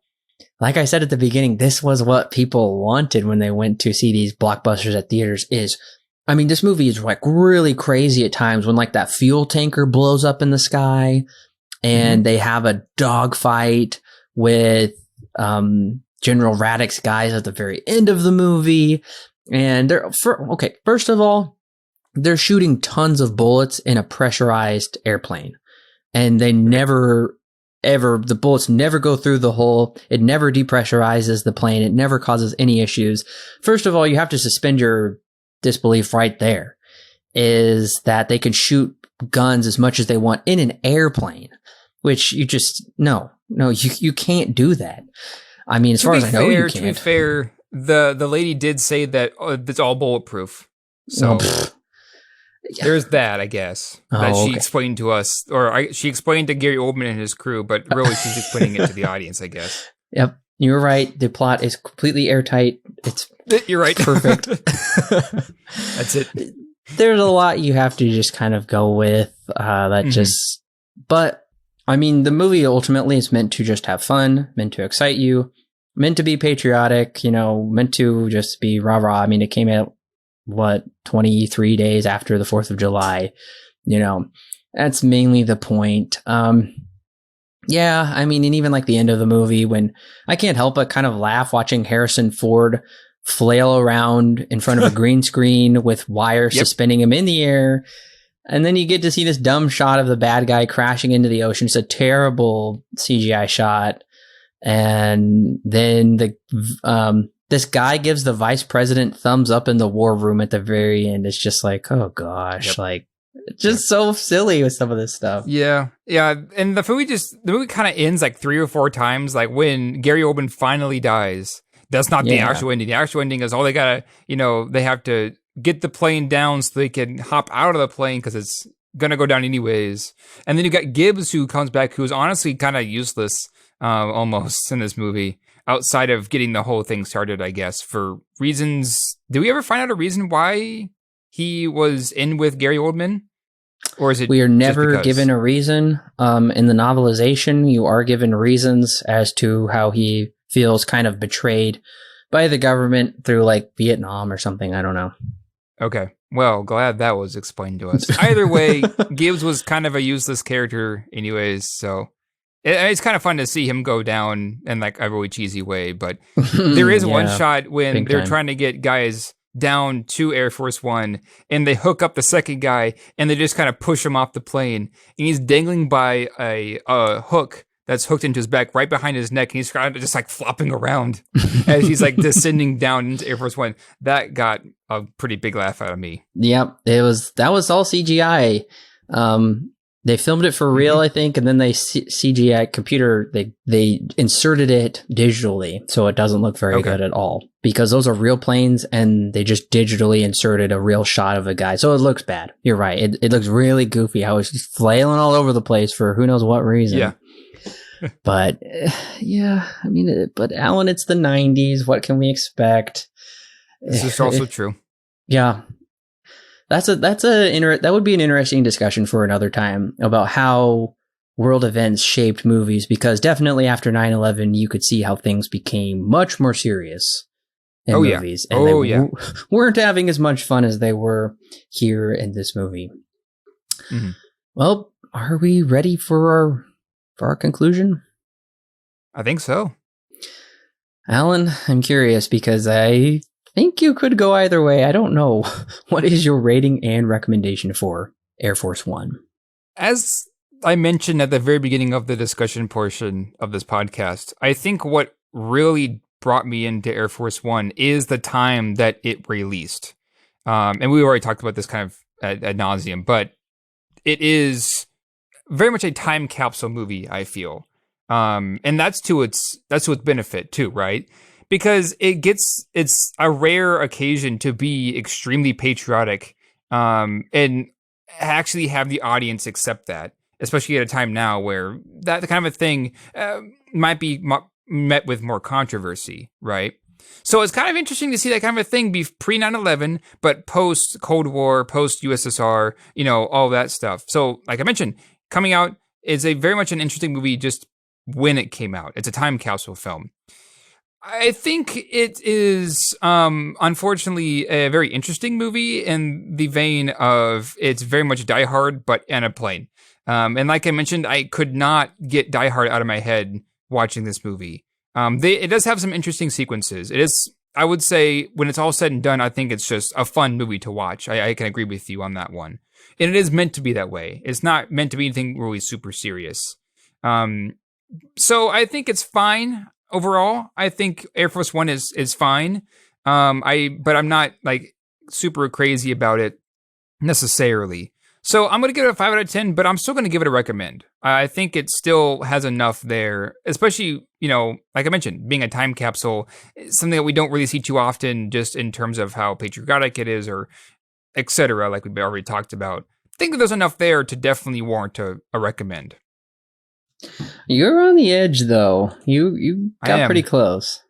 like I said at the beginning, this was what people wanted when they went to see these blockbusters at theaters I mean, this movie is like really crazy at times when like that fuel tanker blows up in the sky and they have a dogfight with General Radek's guys at the very end of the movie. And first of all, they're shooting tons of bullets in a pressurized airplane. And they the bullets never go through the hole. It never depressurizes the plane. It never causes any issues. First of all, you have to suspend your disbelief right there, is that they can shoot guns as much as they want in an airplane, which you just, no, you can't do that. I mean, as far as I know, you can't. To be fair, the lady did say that it's all bulletproof. So there's that, I guess, that she explained to us, she explained to Gary Oldman and his crew, but really she's explaining it to the audience, I guess. Yep, you're right. The plot is completely airtight. You're right. Perfect. That's it. There's a lot you have to just kind of go with. But I mean, the movie ultimately is meant to just have fun, meant to excite you, meant to be patriotic, meant to just be rah-rah. I mean, it came out, 23 days after the 4th of July, that's mainly the point. Yeah, I mean, and even like the end of the movie when I can't help but kind of laugh watching Harrison Ford flail around in front of a green screen with wires suspending him in the air. And then you get to see this dumb shot of the bad guy crashing into the ocean. It's a terrible CGI shot. And then this guy gives the vice president thumbs up in the war room at the very end. It's just like, oh gosh, just so silly with some of this stuff. Yeah. And the movie kind of ends like 3 or 4 times. Like when Gary Oldman finally dies, that's not the actual ending. The actual ending is, they gotta, they have to get the plane down so they can hop out of the plane because it's gonna go down anyways. And then you got Gibbs, who comes back, who's honestly kind of useless almost in this movie, outside of getting the whole thing started, I guess, for reasons. Did we ever find out a reason why he was in with Gary Oldman? Or is it we are never given a reason. In the novelization, you are given reasons as to how he feels kind of betrayed by the government through like Vietnam or something. I don't know. Okay. Well, glad that was explained to us. Either way, Gibbs was kind of a useless character anyways, so it's kind of fun to see him go down in like a really cheesy way, but there is one shot when they're trying to get guys down to Air Force One and they hook up the second guy and they just kind of push him off the plane and he's dangling by a hook that's hooked into his back right behind his neck and he's kind of just like flopping around as he's like descending down into Air Force One. That got a pretty big laugh out of me. Yep. That was all CGI. They filmed it for real, I think, and then they CGI computer, they inserted it digitally, so it doesn't look very good at all. Because those are real planes, and they just digitally inserted a real shot of a guy, so it looks bad. You're right. It looks really goofy, how it's just flailing all over the place for who knows what reason. Yeah. But, I mean, but Alan, it's the 90s. What can we expect? This is also true. Yeah. That would be an interesting discussion for another time about how world events shaped movies, because definitely after 9/11 you could see how things became much more serious in movies. And they weren't having as much fun as they were here in this movie. Mm-hmm. Well, are we ready for our conclusion? I think so. Alan, I'm curious because I think you could go either way. I don't know. What is your rating and recommendation for Air Force One? As I mentioned at the very beginning of the discussion portion of this podcast, I think what really brought me into Air Force One is the time that it released. And we already talked about this kind of ad nauseum, but it is very much a time capsule movie, I feel. And that's to its benefit too, right? Because it's a rare occasion to be extremely patriotic, and actually have the audience accept that, especially at a time now where that kind of a thing might be met with more controversy, right? So it's kind of interesting to see that kind of a thing be pre 9/11, but post Cold War, post USSR, all that stuff. So, like I mentioned, coming out is a very much an interesting movie just when it came out. It's a time capsule film. I think it is, unfortunately, a very interesting movie in the vein of it's very much Die Hard, but in a plane. And like I mentioned, I could not get Die Hard out of my head watching this movie. It does have some interesting sequences. It is, I would say, when it's all said and done, I think it's just a fun movie to watch. I can agree with you on that one. And it is meant to be that way. It's not meant to be anything really super serious. So I think it's fine. Overall, I think Air Force One is fine. But I'm not like super crazy about it necessarily. So I'm going to give it a 5 out of 10, but I'm still going to give it a recommend. I think it still has enough there, especially, like I mentioned, being a time capsule, something that we don't really see too often just in terms of how patriotic it is or et cetera, like we've already talked about. I think that there's enough there to definitely warrant a recommend. You're on the edge, though. You got pretty close.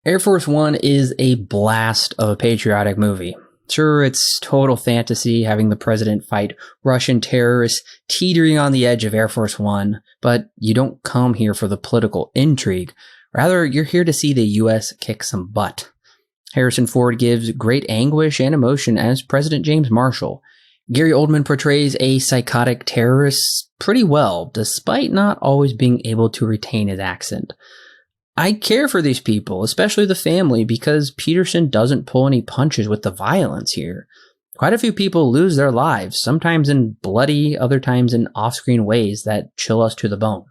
Air Force One is a blast of a patriotic movie. Sure, it's total fantasy having the president fight Russian terrorists teetering on the edge of Air Force One, but you don't come here for the political intrigue. Rather, you're here to see the U.S. kick some butt. Harrison Ford gives great anguish and emotion as President James Marshall. Gary Oldman portrays a psychotic terrorist pretty well, despite not always being able to retain his accent. I care for these people, especially the family, because Peterson doesn't pull any punches with the violence here. Quite a few people lose their lives, sometimes in bloody, other times in off-screen ways that chill us to the bone.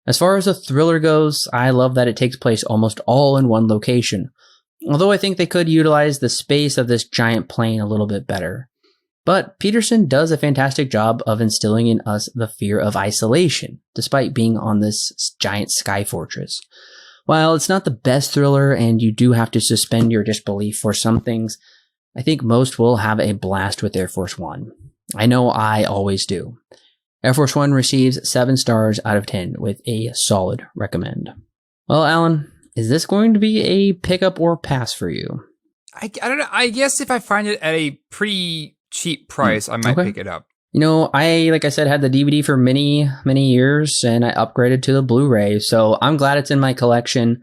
As far as the thriller goes, I love that it takes place almost all in one location, although I think they could utilize the space of this giant plane a little bit better. But Peterson does a fantastic job of instilling in us the fear of isolation, despite being on this giant sky fortress. While it's not the best thriller and you do have to suspend your disbelief for some things, I think most will have a blast with Air Force One. I know I always do. Air Force One receives 7 stars out of 10 with a solid recommend. Well, Alan, is this going to be a pickup or pass for you? I don't know. I guess if I find it at a pretty cheap price, I might pick it up. Like I said, had the DVD for many, many years, and I upgraded to the Blu-ray, so I'm glad it's in my collection.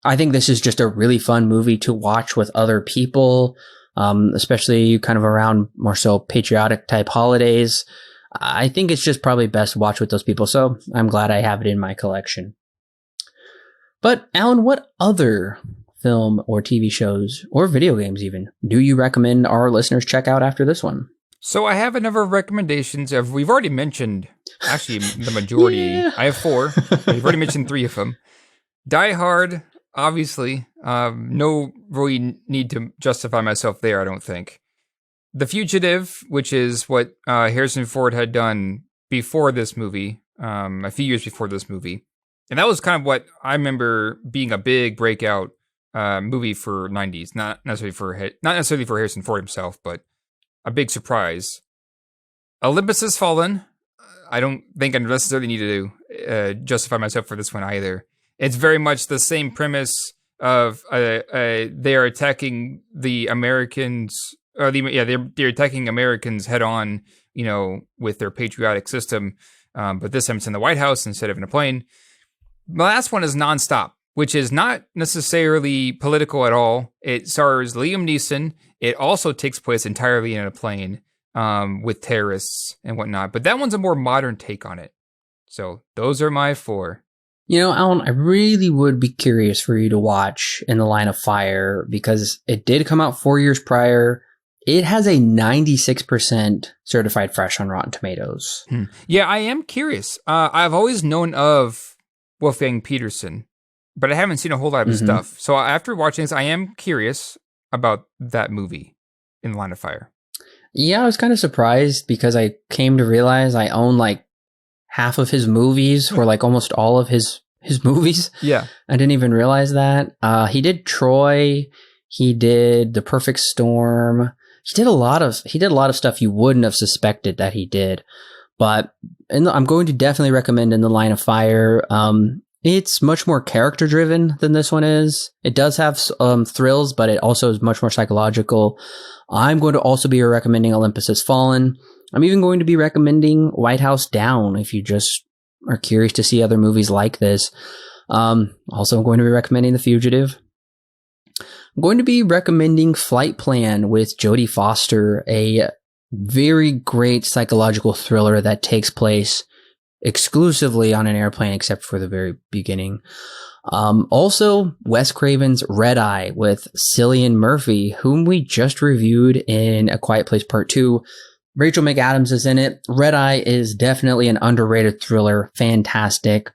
I think this is just a really fun movie to watch with other people, especially kind of around more so patriotic type holidays. I think it's just probably best to watch with those people, so I'm glad I have it in my collection. But, Alan, what other film or TV shows, or video games even, do you recommend our listeners check out after this one? So I have a number of recommendations we've already mentioned, actually the majority. Yeah. I have 4. We've already mentioned 3 of them. Die Hard, obviously. No really need to justify myself there, I don't think. The Fugitive, which is what Harrison Ford had done before this movie, a few years before this movie. And that was kind of what I remember being a big breakout movie for 90s. Not necessarily for Harrison Ford himself, but a big surprise. Olympus Has Fallen. I don't think I necessarily need to justify myself for this one either. It's very much the same premise of they are attacking the Americans, or they're attacking Americans head on, with their patriotic system. But this time it's in the White House instead of in a plane. The last one is Nonstop, which is not necessarily political at all. It stars Liam Neeson. It also takes place entirely in a plane with terrorists and whatnot. But that one's a more modern take on it. So those are my 4. Alan, I really would be curious for you to watch In the Line of Fire, because it did come out 4 years prior. It has a 96% certified fresh on Rotten Tomatoes. Yeah, I am curious. I've always known of Wolfgang Peterson, but I haven't seen a whole lot of his stuff. So after watching this, I am curious about that movie, In the Line of Fire. Yeah, I was kind of surprised because I came to realize I own like half of his movies, or like almost all of his movies. Yeah. I didn't even realize that. He did Troy. He did The Perfect Storm. He did a lot of stuff you wouldn't have suspected that he did. But I'm going to definitely recommend In the Line of Fire. It's much more character driven than this one is. It does have thrills, but it also is much more psychological. I'm going to also be recommending Olympus Has Fallen. I'm even going to be recommending White House Down if you just are curious to see other movies like this. Also, I'm going to be recommending The Fugitive. I'm going to be recommending Flight Plan with Jodie Foster, a very great psychological thriller that takes place exclusively on an airplane, except for the very beginning. Also, Wes Craven's Red Eye with Cillian Murphy, whom we just reviewed in A Quiet Place Part 2. Rachel McAdams is in it. Red Eye is definitely an underrated thriller. Fantastic.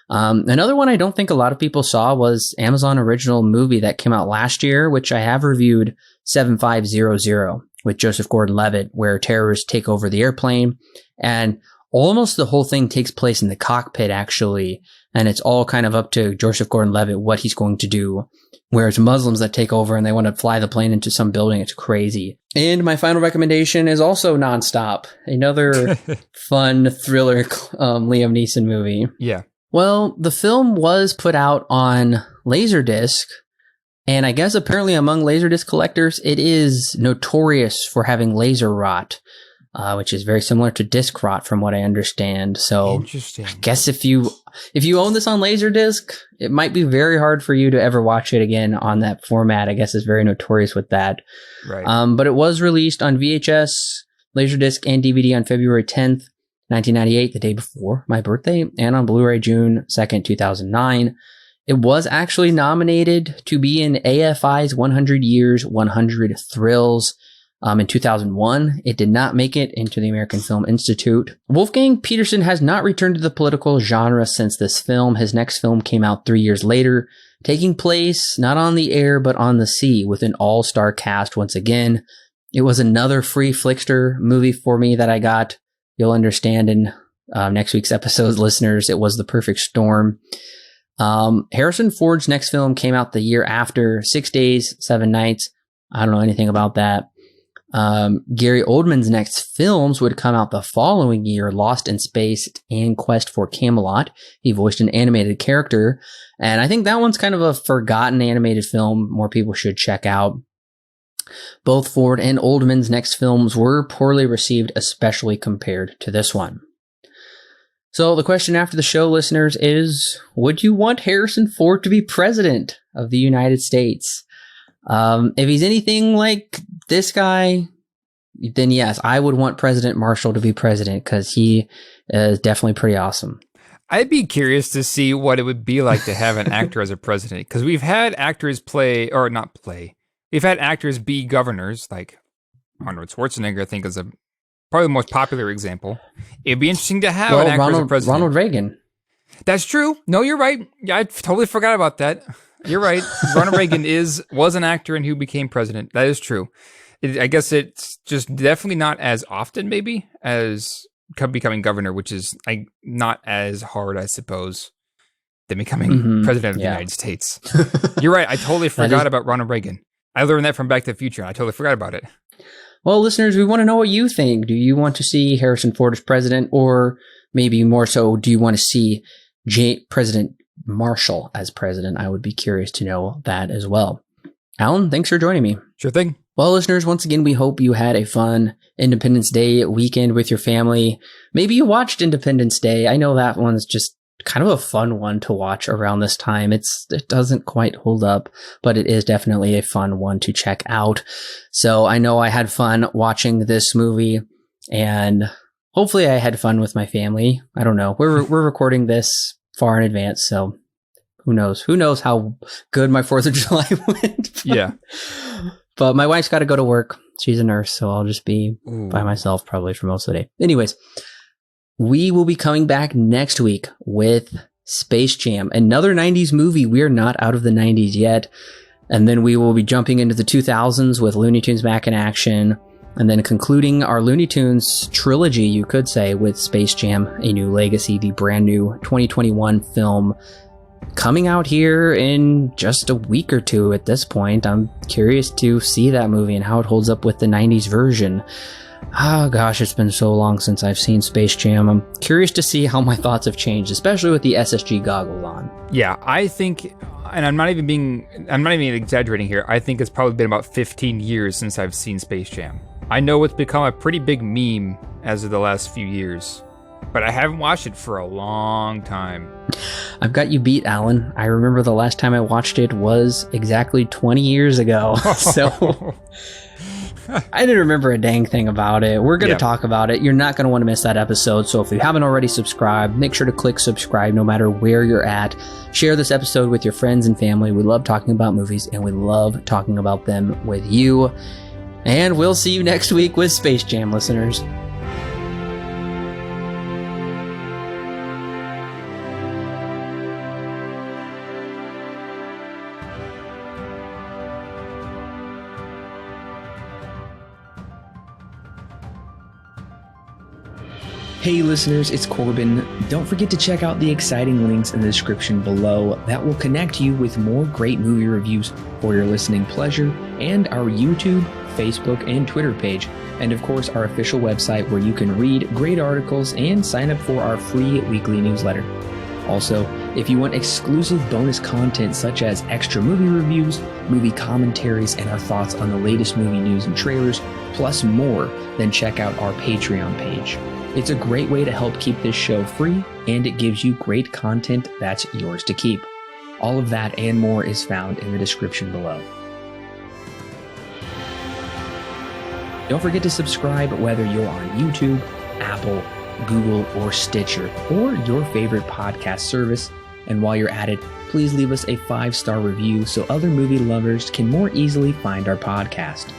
Another one I don't think a lot of people saw was Amazon original movie that came out last year, which I have reviewed, 7500, with Joseph Gordon-Levitt, where terrorists take over the airplane, and almost the whole thing takes place in the cockpit, actually, and it's all kind of up to Joseph Gordon-Levitt what he's going to do, where it's Muslims that take over and they want to fly the plane into some building. It's crazy. And my final recommendation is also Nonstop, another fun thriller Liam Neeson movie. Yeah. Well, the film was put out on Laserdisc, and I guess apparently among Laserdisc collectors, it is notorious for having laser rot, which is very similar to disc rot from what I understand. So interesting. I guess if you own this on Laserdisc, it might be very hard for you to ever watch it again on that format. I guess it's very notorious with that. Right. But it was released on VHS, Laserdisc, and DVD on February 10th. 1998, the day before my birthday, and on Blu-ray June 2nd, 2009. It was actually nominated to be in AFI's 100 Years, 100 Thrills in 2001. It did not make it into the American Film Institute. Wolfgang Peterson has not returned to the political genre since this film. His next film came out 3 years later, taking place not on the air but on the sea, with an all-star cast once again. It was another free Flickster movie for me that I got. You'll understand in next week's episode, listeners. It was The Perfect Storm. Harrison Ford's next film came out the year after, 6 Days, 7 Nights. I don't know anything about that. Gary Oldman's next films would come out the following year, Lost in Space and Quest for Camelot. He voiced an animated character, and I think that one's kind of a forgotten animated film more people should check out. Both Ford and Oldman's next films were poorly received, especially compared to this one. So the question after the show, listeners, is, would you want Harrison Ford to be president of the United States? If he's anything like this guy, then yes, I would want President Marshall to be president, because he is definitely pretty awesome. I'd be curious to see what it would be like to have an actor as a president, because we've had actors we've had actors be governors, like Arnold Schwarzenegger, I think, is probably the most popular example. It'd be interesting to have an actor as a president. Ronald Reagan. That's true. No, you're right. Yeah, I totally forgot about that. You're right. Ronald Reagan was an actor and who became president. That is true. I guess it's just definitely not as often, maybe, as becoming governor, which is not as hard, I suppose, than becoming president of the United States. You're right. I totally forgot about Ronald Reagan. I learned that from Back to the Future. I totally forgot about it. Well, listeners, we want to know what you think. Do you want to see Harrison Ford as president, or maybe more so, do you want to see President Marshall as president? I would be curious to know that as well. Alan, thanks for joining me. Sure thing. Well, listeners, once again, we hope you had a fun Independence Day weekend with your family. Maybe you watched Independence Day. I know that one's just kind of a fun one to watch around this time. It doesn't quite hold up, but it is definitely a fun one to check out. So I know I had fun watching this movie, and hopefully I had fun with my family. I don't know. We're recording this far in advance, so who knows? Who knows how good my 4th of July went? Yeah. But my wife's got to go to work. She's a nurse, so I'll just be by myself probably for most of the day. Anyways, we will be coming back next week with Space Jam, another 90s movie. We're not out of the 90s yet. And then we will be jumping into the 2000s with Looney Tunes Back in Action, and then concluding our Looney Tunes trilogy, you could say, with Space Jam: A New Legacy, the brand new 2021 film coming out here in just a week or two at this point. I'm curious to see that movie and how it holds up with the 90s version. Oh gosh, it's been so long since I've seen Space Jam. I'm curious to see how my thoughts have changed, especially with the SSG goggles on. Yeah, I think, and I'm not even exaggerating here. I think it's probably been about 15 years since I've seen Space Jam. I know it's become a pretty big meme as of the last few years, but I haven't watched it for a long time. I've got you beat, Alan. I remember the last time I watched it was exactly 20 years ago. So I didn't remember a dang thing about it. We're going to talk about it. You're not going to want to miss that episode. So if you haven't already subscribed, make sure to click subscribe no matter where you're at. Share this episode with your friends and family. We love talking about movies and we love talking about them with you. And we'll see you next week with Space Jam, listeners. Hey listeners, it's Corbin. Don't forget to check out the exciting links in the description below that will connect you with more great movie reviews for your listening pleasure, and our YouTube, Facebook, and Twitter page, and of course our official website where you can read great articles and sign up for our free weekly newsletter. Also, if you want exclusive bonus content such as extra movie reviews, movie commentaries, and our thoughts on the latest movie news and trailers, plus more, then check out our Patreon page. It's a great way to help keep this show free, and it gives you great content that's yours to keep. All of that and more is found in the description below. Don't forget to subscribe whether you're on YouTube, Apple, Google, or Stitcher, or your favorite podcast service. And while you're at it, please leave us a 5-star review so other movie lovers can more easily find our podcast.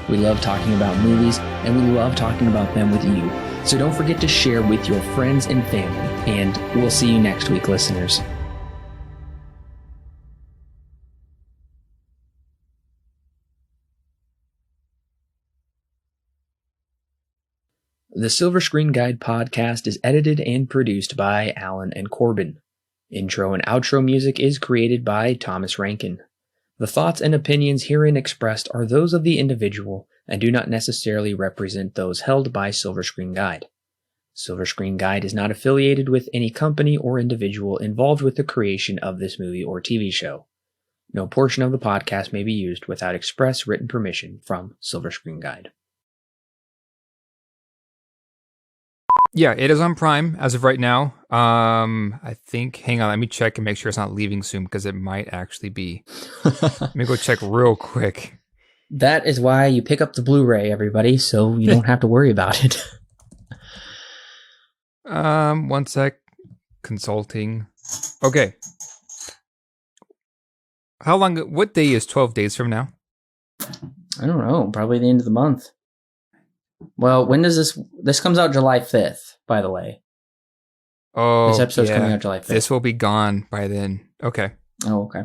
We love talking about movies, and we love talking about them with you. So don't forget to share with your friends and family, and we'll see you next week, listeners. The Silver Screen Guide podcast is edited and produced by Alan and Corbin. Intro and outro music is created by Thomas Rankin. The thoughts and opinions herein expressed are those of the individual and do not necessarily represent those held by Silver Screen Guide. Silver Screen Guide is not affiliated with any company or individual involved with the creation of this movie or TV show. No portion of the podcast may be used without express written permission from Silver Screen Guide. Yeah, it is on Prime as of right now. I think, hang on, let me check and make sure it's not leaving soon because it might actually be. Let me go check real quick. That is why you pick up the Blu-ray, everybody, so you don't have to worry about it. 1 sec. Consulting. Okay. How long, what day is 12 days from now? I don't know, probably the end of the month. Well, when does this comes out July 5th, by the way. Oh, this episode's coming out July 5th. This will be gone by then. Okay. Oh, okay.